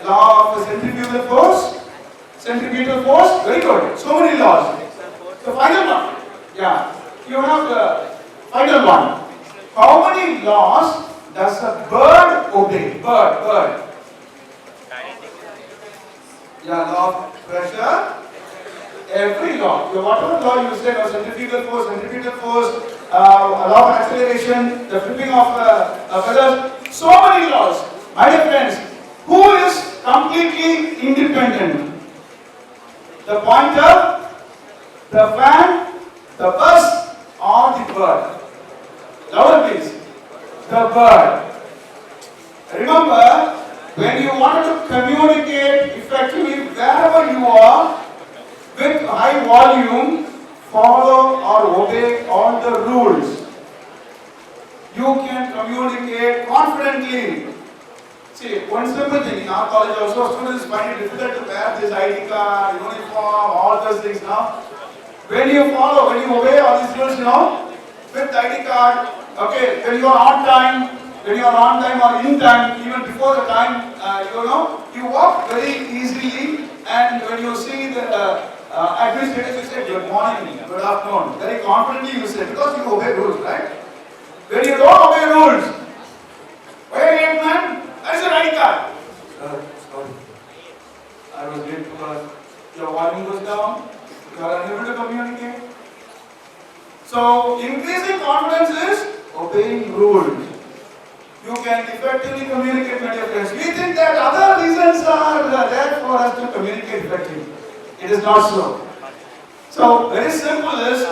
law of centrifugal force. Centrifugal force, very good. So many laws. The final one. Yeah, you have the final one. How many laws does a bird obey? Bird. Yeah, law of pressure. Every law. Whatever law you said, centrifugal force, law of acceleration, the flipping of feathers. So many laws. My dear friends, who is completely independent? The pointer, the fan, the bus, or the bird? Louder please. The bird. Remember, when you want to communicate effectively wherever you are, with high volume, follow or obey all the rules. You can communicate confidently. See, one simple thing, in our college also, students find it difficult to wear this ID card, uniform, all those things now. When you follow, when you obey all these rules, with ID card, okay, when you are on time, or in time, even before the time, you walk very easily, and when you see the administrators, you say good morning, good afternoon, very confidently you say, because you obey rules, right? When you don't obey rules, why are you late, man? That is your ID card. Sorry. I was late because your volume goes down, you are unable to communicate. So, increasing confidence is obeying rules. You can effectively communicate, my dear friends. We think that other reasons are there for us to communicate effectively. It is not so. So, very simple is,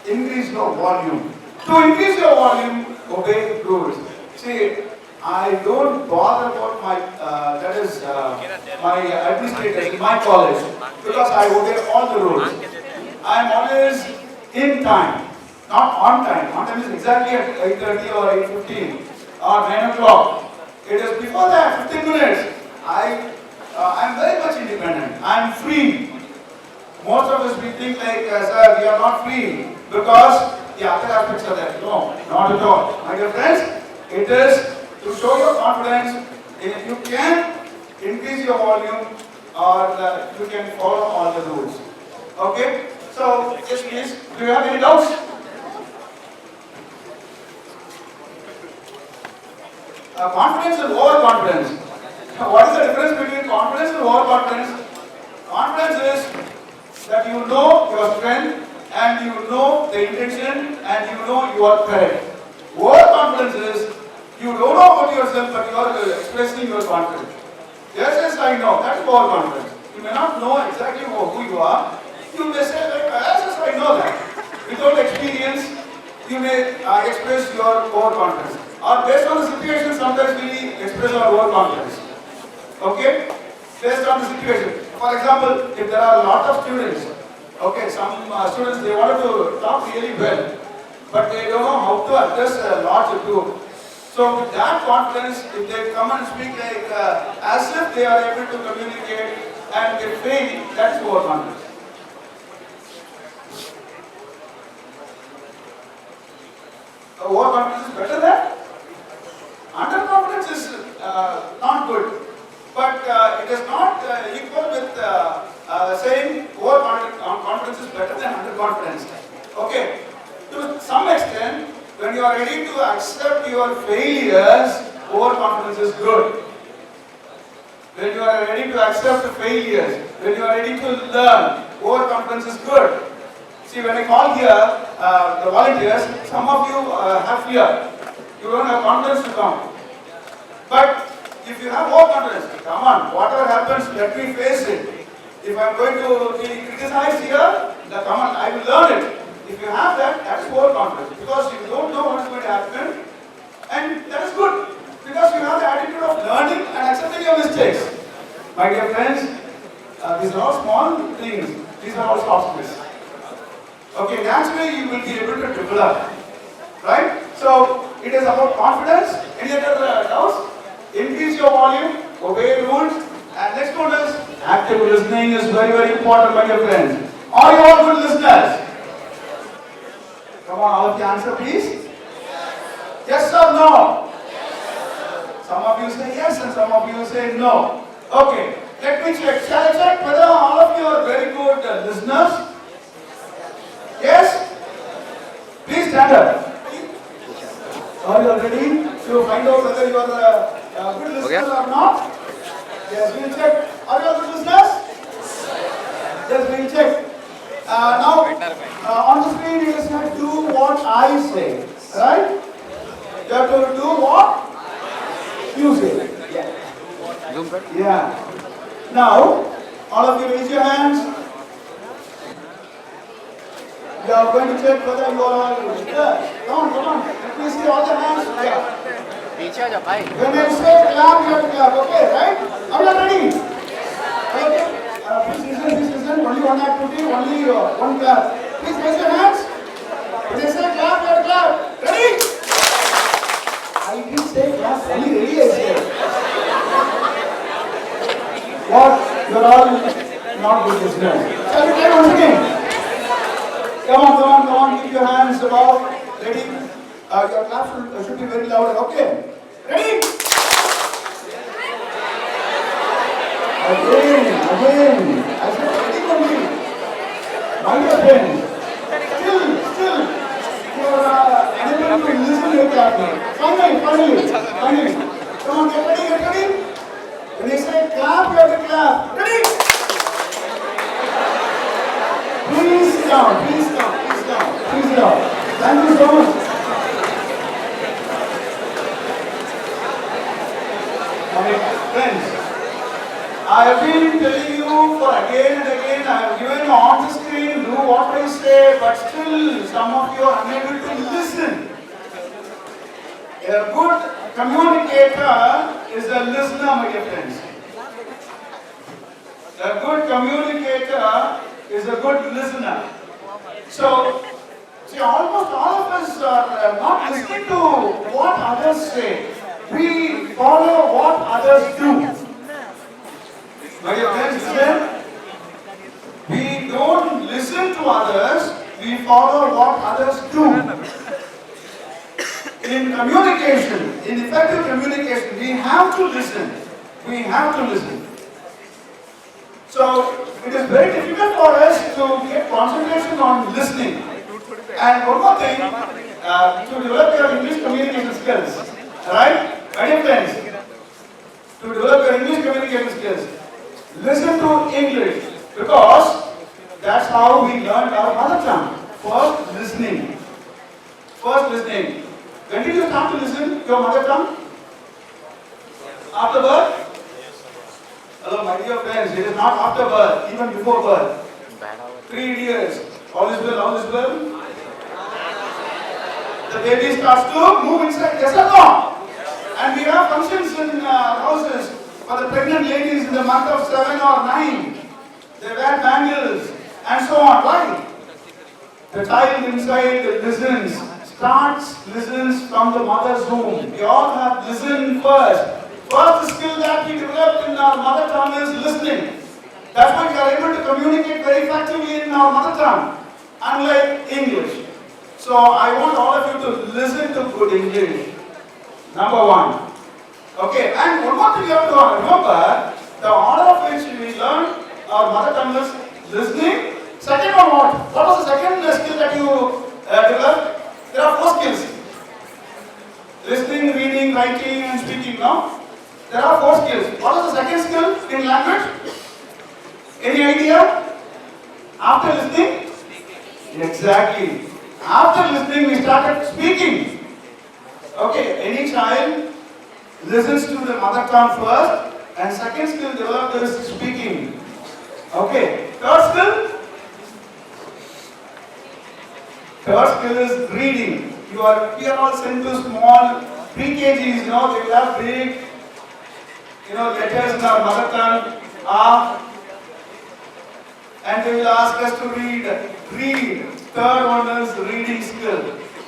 increase your volume. To increase your volume, obey rules. See, I don't bother about my, my administrators in my college because I obey all the rules. I am always in time, not on time. On time is exactly at 8:30 or 8:15 or 9 o'clock. It is before that, 15 minutes. I am very much independent. I am free. Most of us we think like, sir, we are not free because the other aspects are there. No, not at all. My dear friends, it is to show your confidence. If you can increase your volume or you can follow all the rules. Okay? So, yes please, do you have any doubts? Confidence and overconfidence. What is the difference between confidence and overconfidence? Confidence is that you know your strength and you know the intention and you know you are correct. Overconfidence is you don't know about yourself but you are expressing your confidence. Yes, I know. That is overconfidence. You may not know exactly who you are. You may say like, yes, I know that. Without experience, you may express your overconfidence. Or based on the situation, sometimes we express our overconfidence. Okay? Based on the situation. For example, if there are a lot of students, okay, some students they wanted to talk really well, but they don't know how to address a large group. So with that confidence, if they come and speak like as if they are able to communicate and they fail, that is overconfidence. Overconfidence is better than underconfidence is not good, but it is not equal with saying overconfidence is better than underconfidence. Okay, to some extent, when you are ready to accept your failures, overconfidence is good. When you are ready to accept failures, when you are ready to learn, overconfidence is good. See, when I call here the volunteers, some of you have fear. You don't have confidence to come. But if you have more confidence, come on, whatever happens, let me face it. If I am going to be criticized here, come on, I will learn it. If you have that, that is more confidence. Because you don't know what is going to happen. And that is good. Because you have the attitude of learning and accepting your mistakes. My dear friends, these are all small things. These are all soft skills. Okay, naturally you will be able to develop. Right? So, it is about confidence. Any other doubts? Increase your volume, obey rules. And next one is active listening is very, very important, my dear friends. Are you all good listeners? Come on, all of you answer please. Yes or no? Some of you say yes and some of you say no. Okay, let me check. Shall I check whether all of you are very good listeners? Yes? Please stand up. Are you ready to find out whether you are a good listener or not? Yes, we will check. Are you all good listeners? Yes, we will check. Now, on the screen you just have to do what I say. Right? You have to do what you say. Yeah. Yeah. Now, all of you raise your hands. You are going to check whether you are all listeners. Come on. Let me see all the hands. Yeah. When I say clap, you have to clap. Okay, right? Are you ready? Okay. Please listen. Only one activity, only one clap. Please raise your hands. When I say clap, you have to clap. Ready? I didn't say clap. Only ready I said. What? You are all not good listeners. Shall we try once again? Come on. Keep your hands above. Ready? Your clap should be very loud. Okay. Ready? Again. I said ready only. My dear friends. Still. You are unable to listen to your clap. Finally. Come on, get ready. When I say clap, you have to clap. Ready? Please sit down. Thank you so much. My friends, I have been telling you for again and again, I have given you on the screen what I say, but still some of you are unable to listen. A good communicator is a listener, my dear friends. A good communicator is a good listener. So, see, almost all of us are not listening to what others say. We follow what others do. My dear friends, listen. We don't listen to others, we follow what others do. In communication, in effective communication, we have to listen. We have to listen. So, it is very difficult for us to get concentration on listening. And one more thing, to develop your English communication skills. Alright? My dear friends, to develop your English communication skills, listen to English. Because that's how we learned our mother tongue. First listening. First listening. When did you start to listen your mother tongue? After birth? Hello my dear friends, it is not after birth, even before birth. 3 years. All is well, all is well. The baby starts to move inside, yes or no? And we have functions in houses for the pregnant ladies in the month of 7 or 9. They wear bangles and so on. Why? The child inside listens, listens from the mother's womb. We all have listened first. First skill that we developed in our mother tongue is listening. That's why we are able to communicate very effectively in our mother tongue, unlike English. So I want all of you to listen to good English. Number one. Okay, and one more thing you have to remember, the order of which we learn our mother tongue is listening. Second one, what? What was the second skill that you developed? There are 4 skills. Listening, reading, writing and speaking, no? There are 4 skills. What was the second skill in language? Any idea? After listening? Exactly. After listening, we started speaking. Okay, any child listens to the mother tongue first, and second skill developed is speaking. Okay, third skill? Third skill is reading. We are all sent to small pre-KGs, they will have big, letters in our mother tongue, and they will ask us to read. Third one is reading skill.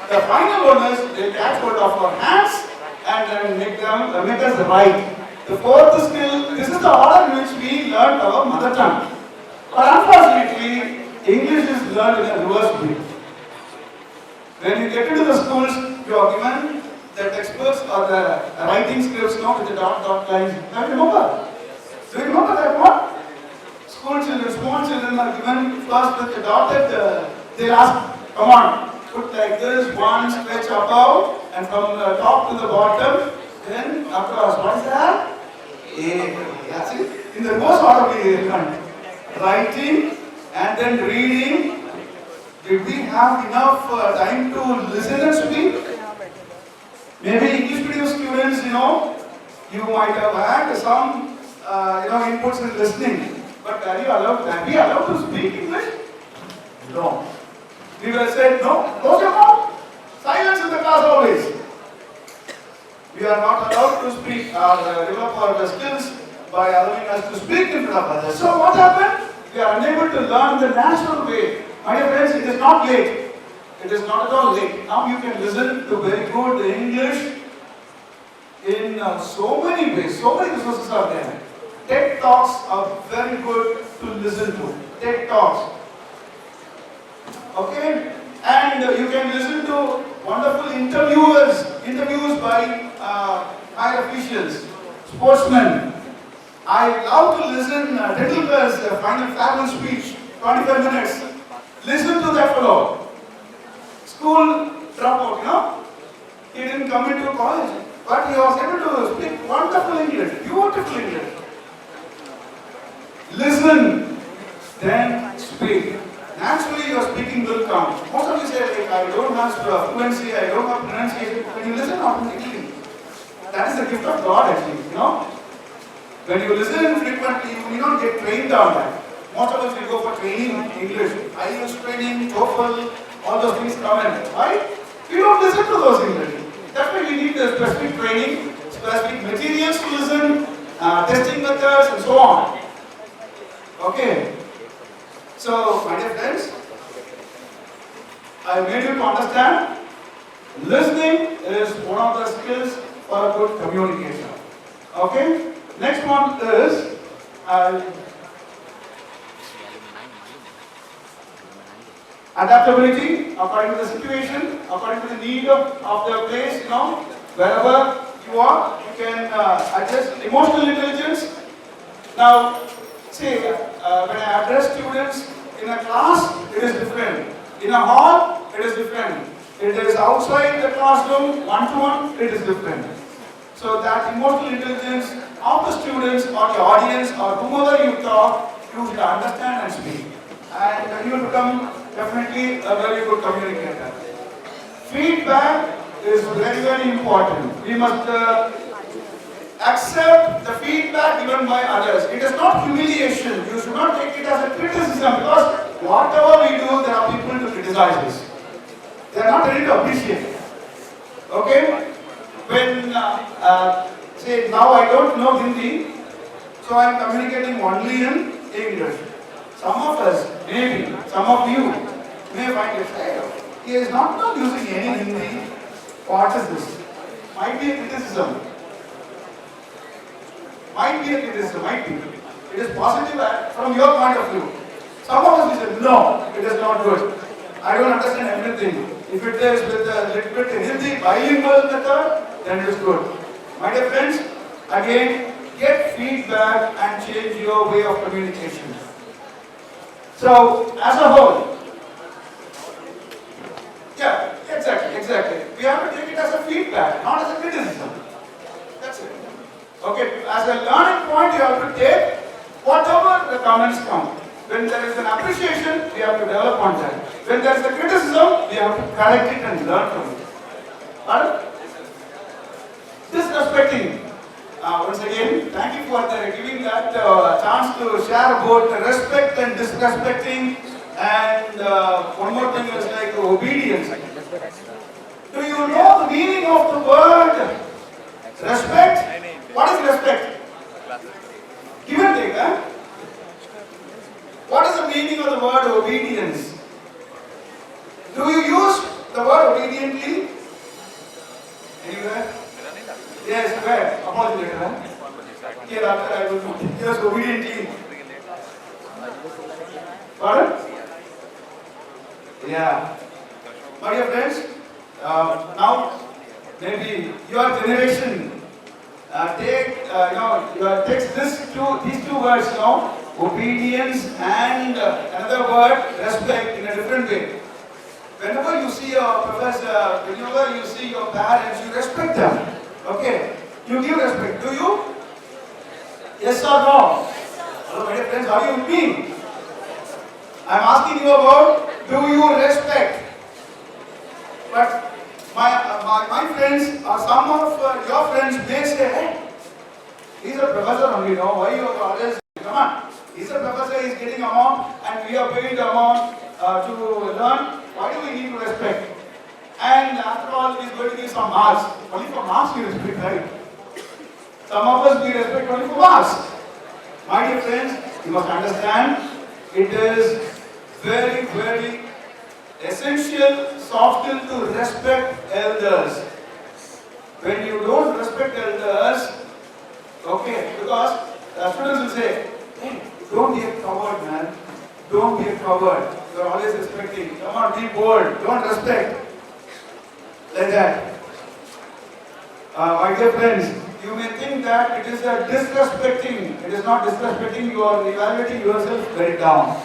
The final one is they catch hold of our hands and then make us write. The fourth skill, this is the order in which we learned our mother tongue. But unfortunately, English is learned in a reverse way. When you get into the schools, you are given the textbooks or the writing scripts with the dot lines. Now remember? Do you remember that one? Small children are given first with the dotted, they ask, come on, put like this, one stretch above and from the top to the bottom, then across. What is that? Yeah, see? In the reverse order we learned. Writing and then reading. Did we have enough time to listen and speak? Maybe English medium students, you might have had some, inputs in listening. But are we allowed to speak English? No. We were said, no, close your mouth. Silence in the class always. We are not allowed to speak or develop our skills by allowing us to speak in front of others. So what happened? We are unable to learn the natural way. My dear friends, it is not late. It is not at all late. Now you can listen to very good English in so many ways. So many resources are there. TED Talks are very good to listen to. TED Talks. Okay? And you can listen to wonderful interviews by high officials, sportsmen. I love to listen Tendulkar's final farewell speech, 25 minutes. Listen to that fellow. School dropout, He didn't come into college, but he was able to speak wonderful English, beautiful English. Listen, then speak. Naturally, your speaking will come. Most of you say, I don't have fluency, I don't have pronunciation. When you listen automatically, that is the gift of God actually, When you listen frequently, you will not get trained on that. Most of us will go for training in English. IELTS training, TOEFL, all those things come in, right? We don't listen to those English. That's why we need the specific training, specific materials to listen, testing methods, and so on. Okay. So, my dear friends, I made you to understand listening is one of the skills for good communication. Okay? Next one is adaptability according to the situation, according to the need of the place, wherever you are, you can adjust. Emotional intelligence. Now, say, when I address students in a class, it is different. In a hall, it is different. It is outside the classroom, one-to-one, it is different. So that emotional intelligence of the students or the audience or whomever you talk, you should understand and speak. And you will become definitely a very good communicator. Feedback is very, very important. We must accept the feedback given by others. It is not humiliation. You should not take it as a criticism, because whatever we do, there are people to criticize us. They are not ready to appreciate. Okay? When, say, now I don't know Hindi, so I am communicating only in English. Some of us, maybe, some of you, may find it, hey, he is not using any Hindi. What is this? Might be a criticism. Might be a criticism, might be. It is positive from your point of view. Some of us will say, no, it is not good. I don't understand everything. If it is with a little bit Hindi bilingual method, then it is good. My dear friends, again, get feedback and change your way of communication. So, as a whole, yeah, exactly. We have to take it as a feedback, not as a criticism. That's it. Okay, as a learning point, you have to take whatever the comments come. When there is an appreciation, we have to develop on that. When there is a criticism, we have to correct it and learn from it. Alright? Disrespecting. Once again, thank you for giving that chance to share about respect and disrespecting. And one more thing is like obedience. Do you know the meaning of the word respect? What is respect? Give and take, huh? What is the meaning of the word obedience? Do you use the word obediently? Anywhere? Yes, where? Apology later, huh? Here after I will not. Yes, obediently. Pardon? Yeah. My dear friends, now maybe your generation takes these two words now, obedience and another word, respect, in a different way. Whenever you see your professor, whenever you see your parents, you respect them. Okay? You give respect. Do you? Yes or no? Hello, my dear friends, are you with me? I am asking you about, do you respect? But my friends or some of your friends may say, hey, he's a professor only, no? Why you are always, come on. He's a professor, he's getting amount and we are paying the amount to learn. Why do we need to respect? And after all, he's going to give some marks. Only for marks we respect, right? Some of us we respect only for marks. My dear friends, you must understand, it is very, very essential, soft skill to respect elders. When you don't respect elders, okay, because students will say, hey, don't be a coward, man. Don't be a coward. You are always respecting. Come on, be bold. Don't respect. Like that. My dear friends, you may think that it is a disrespecting. It is not disrespecting. You are evaluating yourself very down.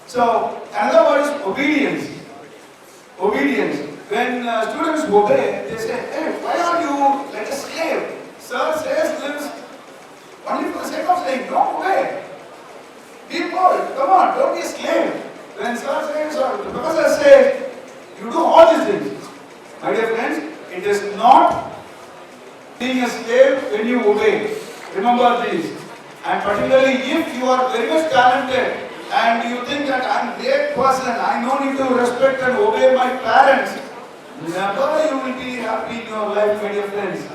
So, another word is obedience. Obedience. When students obey, they say, hey, why are you like a slave? Sir says this only for the sake of saying, don't obey. Be bold. Come on, don't be a slave. When sir says or the professor says, you do all these things. My dear friends, it is not being a slave when you obey. Remember these. And particularly if you are very much talented and you think that I am a great person, I no need to respect and obey my parents, never you will be happy in your life, my dear friends.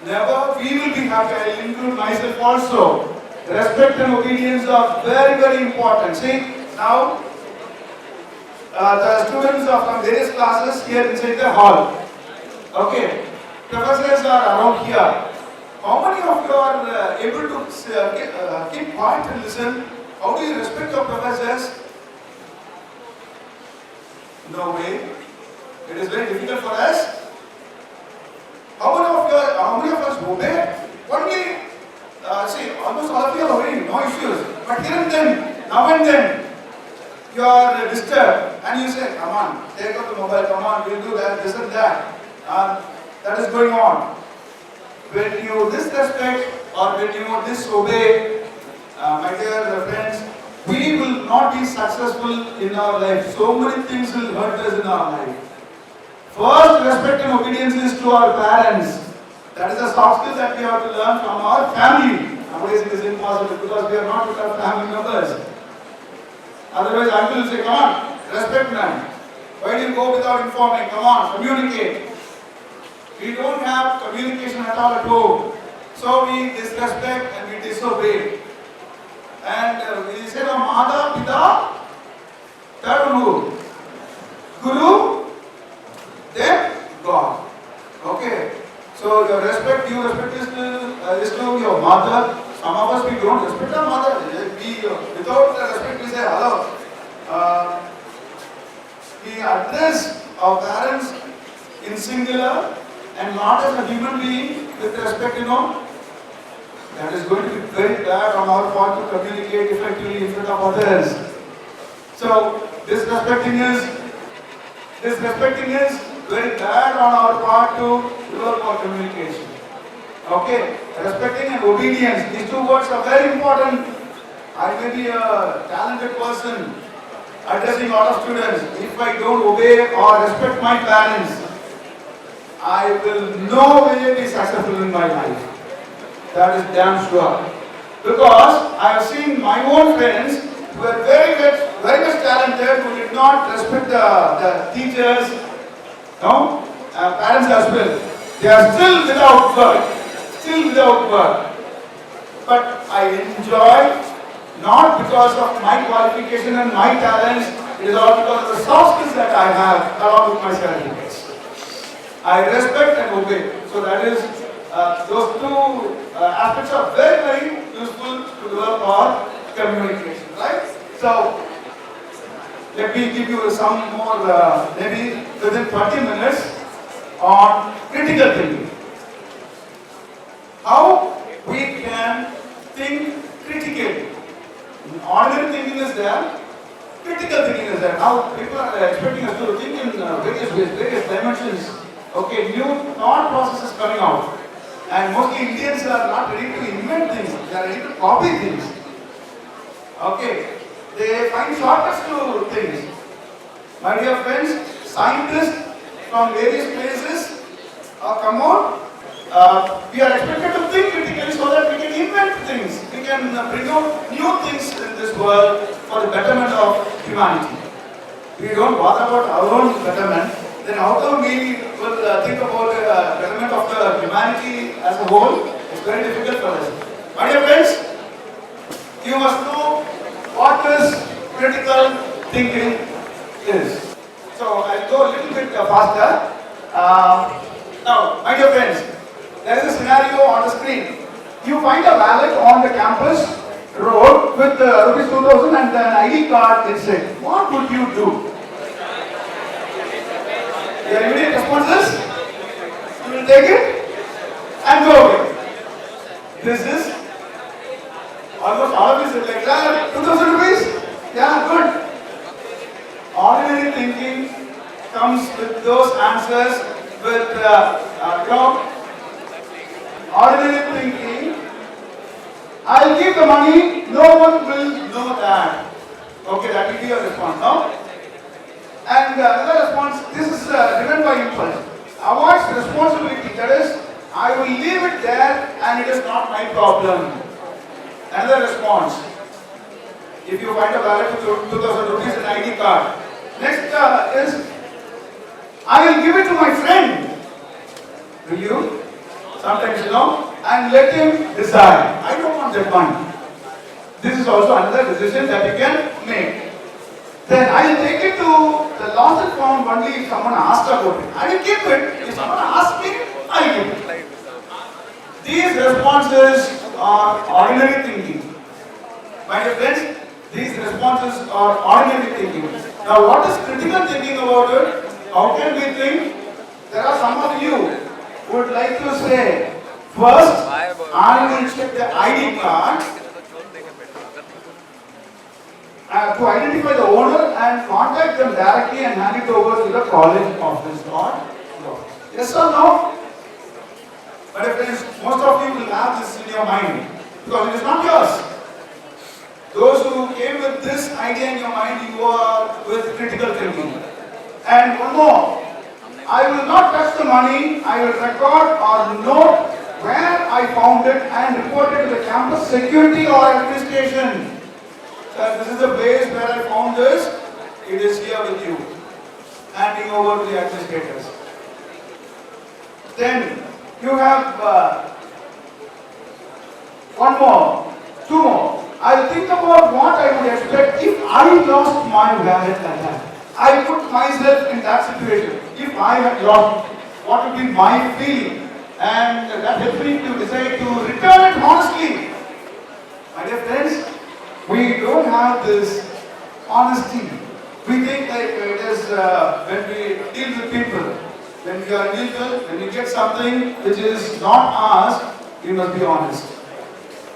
Never we will be happy. I will include myself also. Respect and obedience are very, very important. See, now the students are from various classes here inside the hall. Okay, professors are around here. How many of you are able to keep quiet and listen? How do you respect your professors? No way. It is very difficult for us. How many of us obey? Only, see, almost all of you are obeying, no issues. But here and then, now and then, you are disturbed and you say, come on, take out the mobile, come on, we'll do that, this and that. That is going on. When you disrespect or when you disobey, my dear friends, we will not be successful in our life. So many things will hurt us in our life. First, respect and obedience is to our parents. That is a soft skill that we have to learn from our family. Nowadays it is impossible because we are not with our family members. Otherwise, uncle will say, come on, respect man. Why do you go without informing? Come on, communicate. We don't have communication at all at home. So we disrespect and we disobey. And we say, Mata, Pita, third who? Guru, then God. Okay. So your respect, due respect is to your mother. Some of us we don't respect our mother. Without respect we say hello. We address our parents in singular and not as a human being with respect, that is going to be very bad on our part to communicate effectively in front of others. So disrespecting is very bad on our part to develop our communication. Okay, respecting and obedience, these two words are very important. I may be a talented person addressing a lot of students. If I don't obey or respect my parents, I will no way be successful in my life. That is damn sure. Because I have seen my own friends who are very much talented, who did not respect the teachers, parents as well. They are still without work. But I enjoy, not because of my qualification and my talents, it is all because of the soft skills that I have along with my certificates. I respect and obey. So that is, those two aspects are very, very useful to develop our communication, right? So, let me give you some more, maybe within 20 minutes on critical thinking. How we can think critically. Ordinary thinking is there, critical thinking is there. Now, people are expecting us to think in various ways, various dimensions. Okay, new thought processes coming out. And mostly Indians are not ready to invent things, they are ready to copy things. Okay, they find shortcuts to things. My dear friends, scientists from various places come out. We are expected to think critically so that we can invent things. We can bring out new things in this world for the betterment of humanity. We don't bother about our own betterment, then how come we will think about the betterment of the humanity as a whole? It's very difficult for us. My dear friends, you must know what is critical thinking is. So I'll go a little bit faster. Now, my dear friends, there is a scenario on the screen. You find a wallet on the campus road with rupees 2000 and an ID card inside. What would you do? Your immediate responses? You will take it and go away. This is almost all of this is like that. 2000 rupees? Yeah, good. Ordinary thinking comes with those answers with, ordinary thinking, I'll give the money, no one will know that. Okay, that will be your response, no? And another response, this is driven by impulse. Avoids responsibility, that is, I will leave it there and it is not my problem. Another response. If you find a wallet with 2000 rupees and ID card. Next is, I will give it to my friend. Will you? Sometimes and let him decide. I don't want that money. This is also another decision that you can make. Then I will take it to the lost and found only if someone asks about it. I will keep it. If someone asks me, I will give it. These responses are ordinary thinking. My dear friends, these responses are ordinary thinking. Now what is critical thinking about it? How can we think? There are some of you who would like to say, first, I will check the ID card to identify the owner and contact them directly and hand it over to the college office or yes or no? But friends, most of you will have this in your mind because it is not yours. Those who came with this idea in your mind, you are with critical thinking. And one more, I will not touch the money, I will record or note where I found it and report it to the campus security or administration. This is the place where I found this. It is here with you. Handing over to the administrators. Then you have one more, two more. I will think about what I would expect if I lost my wallet like that. I put myself in that situation. If I had lost, what would be my feeling? And that helps me to decide to return it honestly. My dear friends, we don't have this honesty. We think like it is when we deal with people. When we are individual, when we get something which is not ours, we must be honest.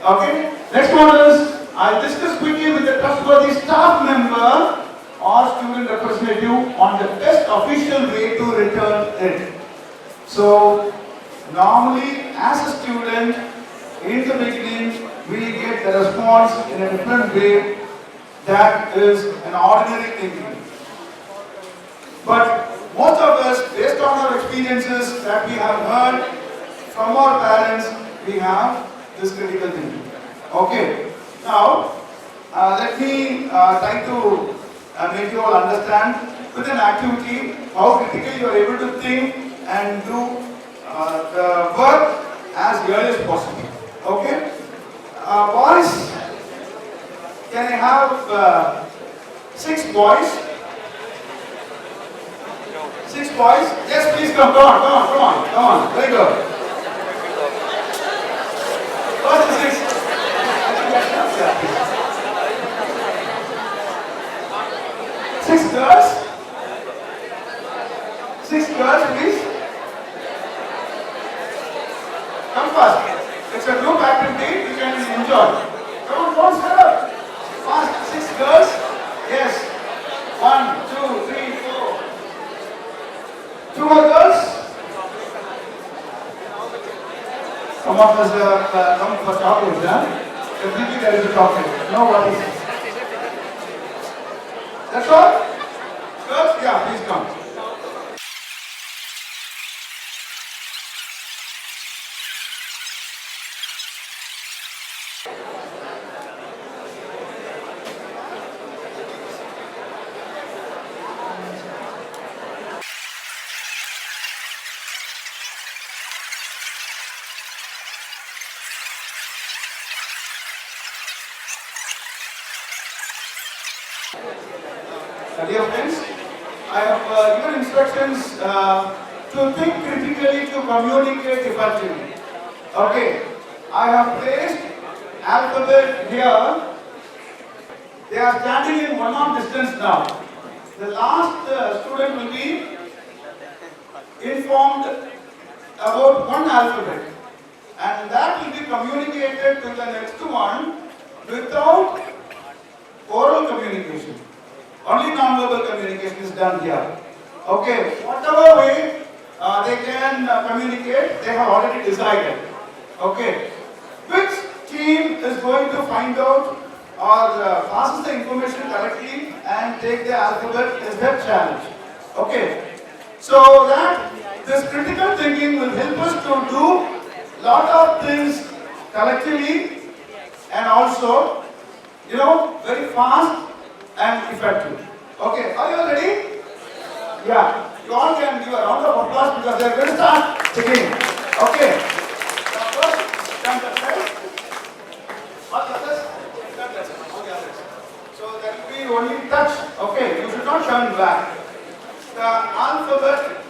Okay? Next one is, I'll discuss quickly with the trustworthy staff member or student representative on the best official way to return it. So, normally as a student, in the beginning, we get the response in a different way. That is an ordinary thinking. But most of us, based on our experiences that we have heard from our parents, we have this critical thinking. Okay. Now, let me try to make you all understand with an activity how critically you are able to think and do the work as early as possible. Okay? Boys, can I have 6 boys? 6 boys? Yes, please come on. Very good. First is 6. 6 girls? 6 girls, please. Come fast. It's a group activity, you can enjoy. Come on, don't stand up. Fast, 6 girls. Yes. 1, 2, 3, 4. 2 more girls. Some of us come for chocolates, huh? Everything there is a chocolate. No worries. That's all? Girls? Yeah, please come. Dear friends, I have given instructions to think critically, to communicate effectively. Okay, I have placed alphabet here. They are standing in one-arm distance now. The last student will be informed about one alphabet, and that will be communicated to the next one without oral communication. Only non-verbal communication is done here. Okay, whatever way they can communicate, they have already decided. Okay, which team is going to find out or passes the information correctly and take the alphabet is their challenge. Okay, so that this critical thinking will help us to do lot of things collectively and also, very fast and effective. Okay, are you all ready? Yeah, you all can give a round of applause because they are going to start beginning. Okay. Now first, stand that side. All the others, stand that side. All the others. So there will be only touch. Okay, you should not turn back. The alphabet,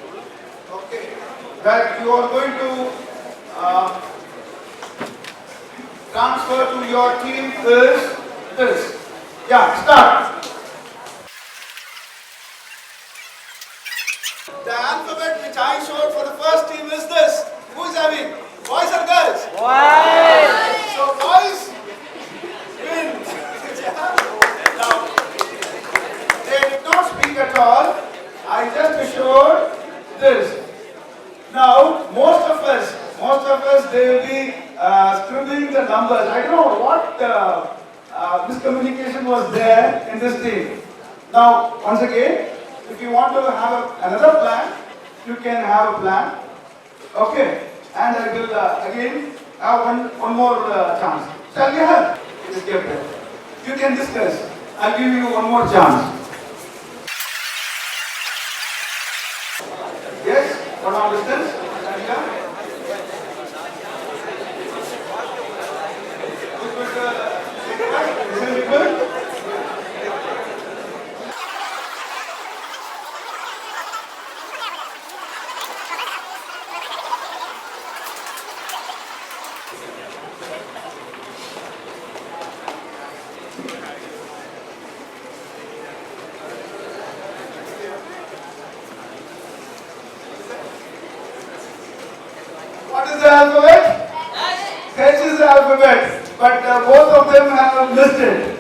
okay, that you are going to transfer to your team is this. Yeah, start. The alphabet which I showed for the first team is this. Who is having? Boys or girls? Boys! So boys win. Now, they did not speak at all. I just showed this. Now, most of us, they will be scribbling the numbers. I don't know what miscommunication was there in this team. Now, once again, if you want to have another plan, you can have a plan. Okay, and I will again have one more chance. Shall we have? Just give it. You can discuss. I'll give you one more chance. Yes? What are distance? Is it good? What is the alphabet? H is the alphabet, but both of them have missed it.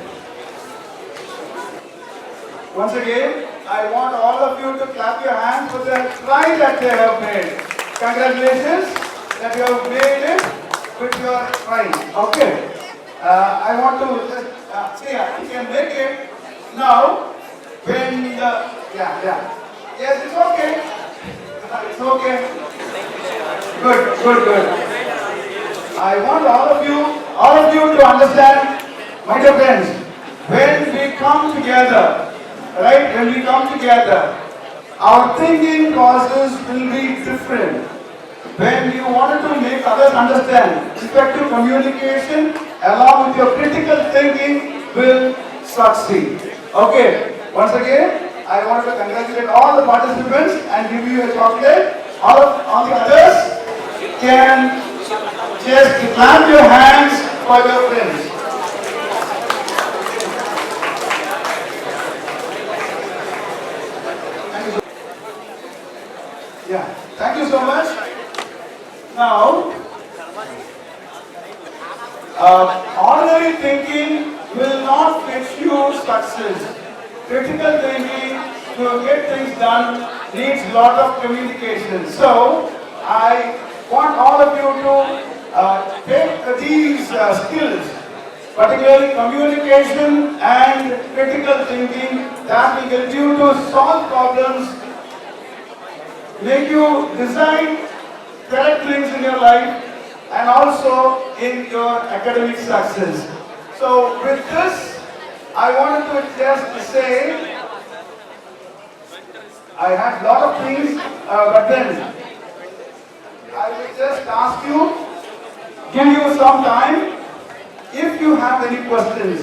Once again, I want all of you to clap your hands for the try that they have made. Congratulations that you have made it with your try. Okay. I want to just see, you can make it now when the, yes, it's okay. It's okay. Good. I want all of you to understand, my dear friends, when we come together, right, our thinking process will be different. When you wanted to make others understand, effective communication along with your critical thinking will succeed. Okay, once again, I want to congratulate all the participants and give you a chocolate. All the others can just clap your hands for your friends. Yeah, thank you so much. Now, ordinary thinking will not fetch you success. Critical thinking to get things done needs a lot of communication. So, I want all of you to take these skills, particularly communication and critical thinking, that will help you to solve problems, make you decide correct things in your life, and also in your academic success. So, with this, I wanted to just say, I had a lot of things, but then I will just ask you, give you some time, if you have any questions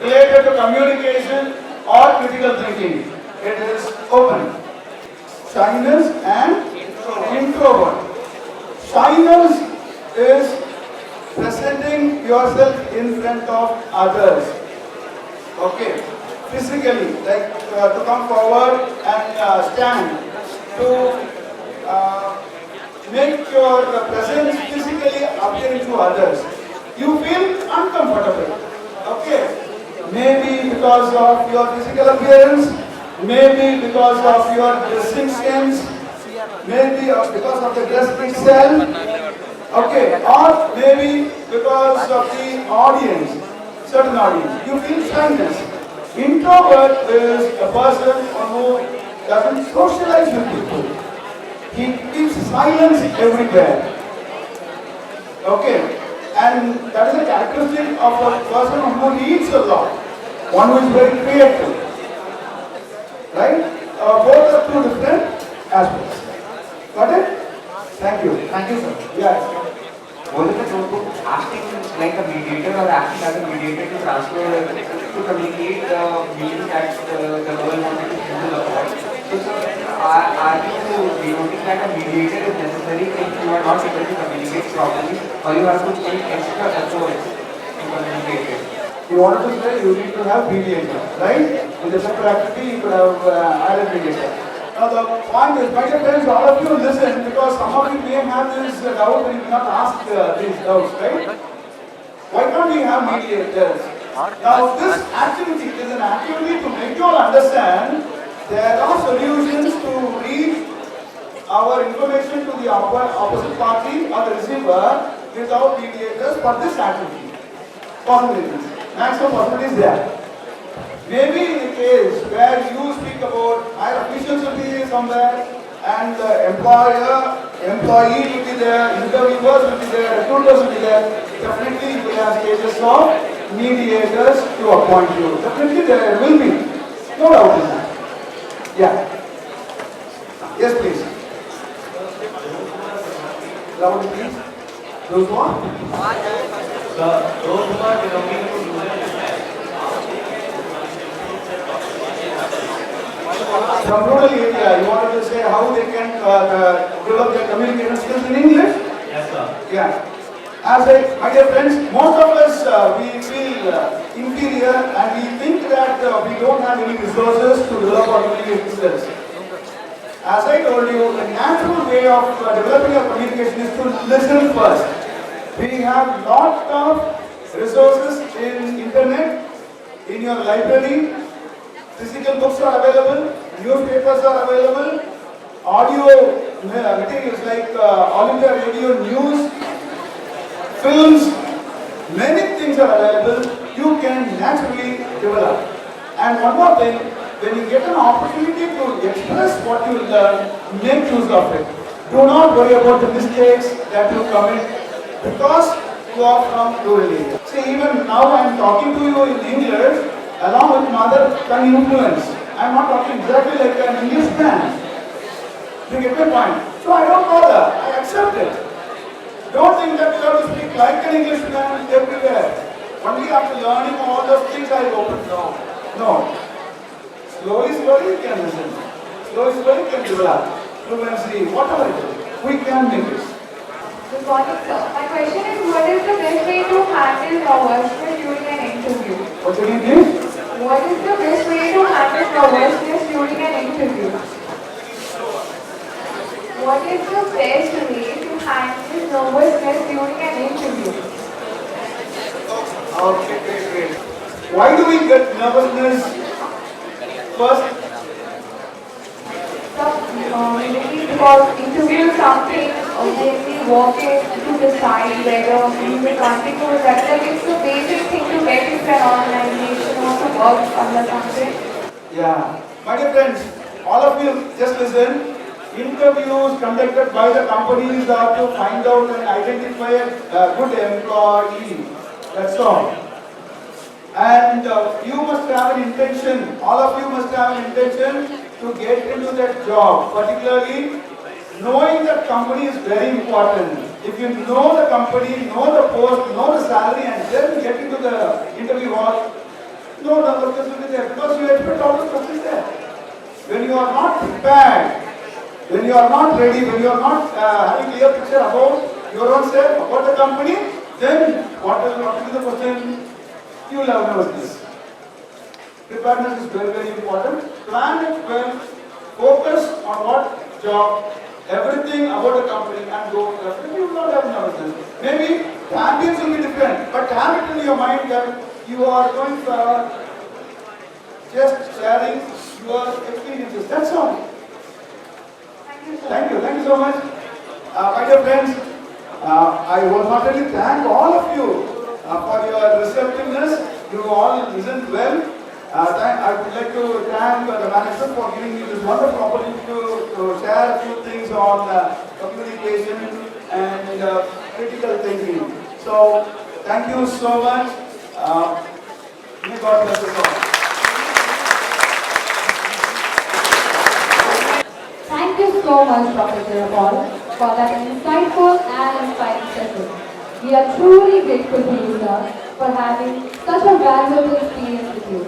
related to communication or critical thinking. It is open. Shyness and introvert. Shyness is presenting yourself in front of others. Okay, physically, like to come forward and stand, to make your presence physically appearing to others. You feel uncomfortable. Okay, maybe because of your physical appearance, maybe because of your dressing sense, maybe because of the dress itself. Okay, or maybe because of the audience. Certain audience, you feel shyness. Introvert is a person who doesn't socialize with people. He keeps silence everywhere. Okay, And that is a characteristic of a person who reads a lot, one who is very creative. Right? Both are two different aspects. Got it? Thank you. Thank you, sir. Yeah. Was it a notebook acting like a mediator or acting as a mediator to transfer, to communicate the meaning that the girl wanted to handle upon? So, sir, are you denoting that a mediator is necessary if you are not able to communicate properly, or you have to take extra effort to communicate it? You wanted to say you need to have mediator, right? In the sector activity, you could have added mediator. Now the point is, my dear friends, all of you listen, because some of you may have this doubt and you cannot ask these doubts, right? Why can't we have mediators? Now this activity is an activity to make you all understand there are solutions to read our information to the opposite party or the receiver without mediators for this activity. Possibilities. Maximum possibilities there. Maybe in the case where you speak about higher officials will be somewhere and the employee will be there, interviewers will be there, recruiters will be there, definitely you will have cases of mediators to appoint you. Definitely there will be. No doubt in that. Yeah. Yes, please. Loud, please. Those who are? Those who are belonging to from rural area, you wanted to say how they can develop their communication skills in English? Yes, sir. Yeah. My dear friends, most of us, we feel inferior and we think that we don't have any resources to develop our communication skills. As I told you, the natural way of developing our communication is to listen first. We have lot of resources in internet, in your library. Physical books are available, newspapers are available, audio materials like all India radio news, films, many things are available. You can naturally develop. And one more thing, when you get an opportunity to express what you learn, make use of it. Do not worry about the mistakes that you commit because you are from rural area. See, even now I am talking to you in English along with mother tongue influence. I am not talking exactly like an Englishman. You get my point? So I don't bother. I accept it. Don't think that you have to speak like an Englishman everywhere. Only after learning all those things I open. No. Slowly you can listen. Slowly you can develop. Fluency, whatever it is. We can make it. Good morning, sir. My question is, what is the best way to handle nervousness during an interview? What's your name, please? What is the best way to handle nervousness during an interview? What is the best way to handle nervousness during an interview? Okay, great. Why do we get nervousness first? Maybe because interview is something, then we walk in to decide whether we will continue with that. Like it's the basic thing to get into an organization or to work under something. Yeah. My dear friends, all of you just listen. Interviews conducted by the companies are to find out and identify a good employee. That's all. And you must have an intention, all of you must have an intention to get into that job. Particularly, knowing that company is very important. If you know the company, know the post, know the salary, and then get into the interview hall, no nervousness will be there because you expect all the questions there. When you are not prepared, when you are not ready, when you are not having clear picture about your own self, about the company, then what will be the question? You will have nervousness. Preparedness is very, very important. Plan it well, focus on what job, everything about the company and go. You will not have nervousness. Maybe the ambience will be different, but have it in your mind that you are going for just sharing your experiences. That's all. Thank you so much. My dear friends, I wholeheartedly thank all of you for your receptiveness. You all listened well. I would like to thank the management for giving me this wonderful opportunity to share a few things on communication and critical thinking. So, thank you so much. May God bless us all. Thank you so much, Dr. Jayapaul, for that insightful and inspiring session. We are truly grateful to you, sir, for having such a valuable experience with you.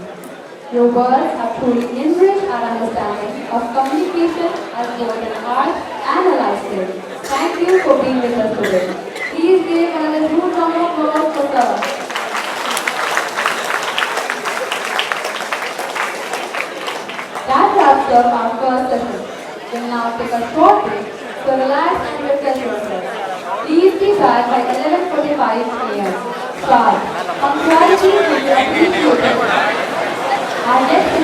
Your words have truly enriched our understanding of communication as both an art and a life skill. Thank you for being with us today. Please give another huge round of applause for sir. That wraps up our first session. We'll now take a short break to relax and refresh yourself. Please be back by 11:45 p.m. Sharp. Punctuality will be appreciated. Our next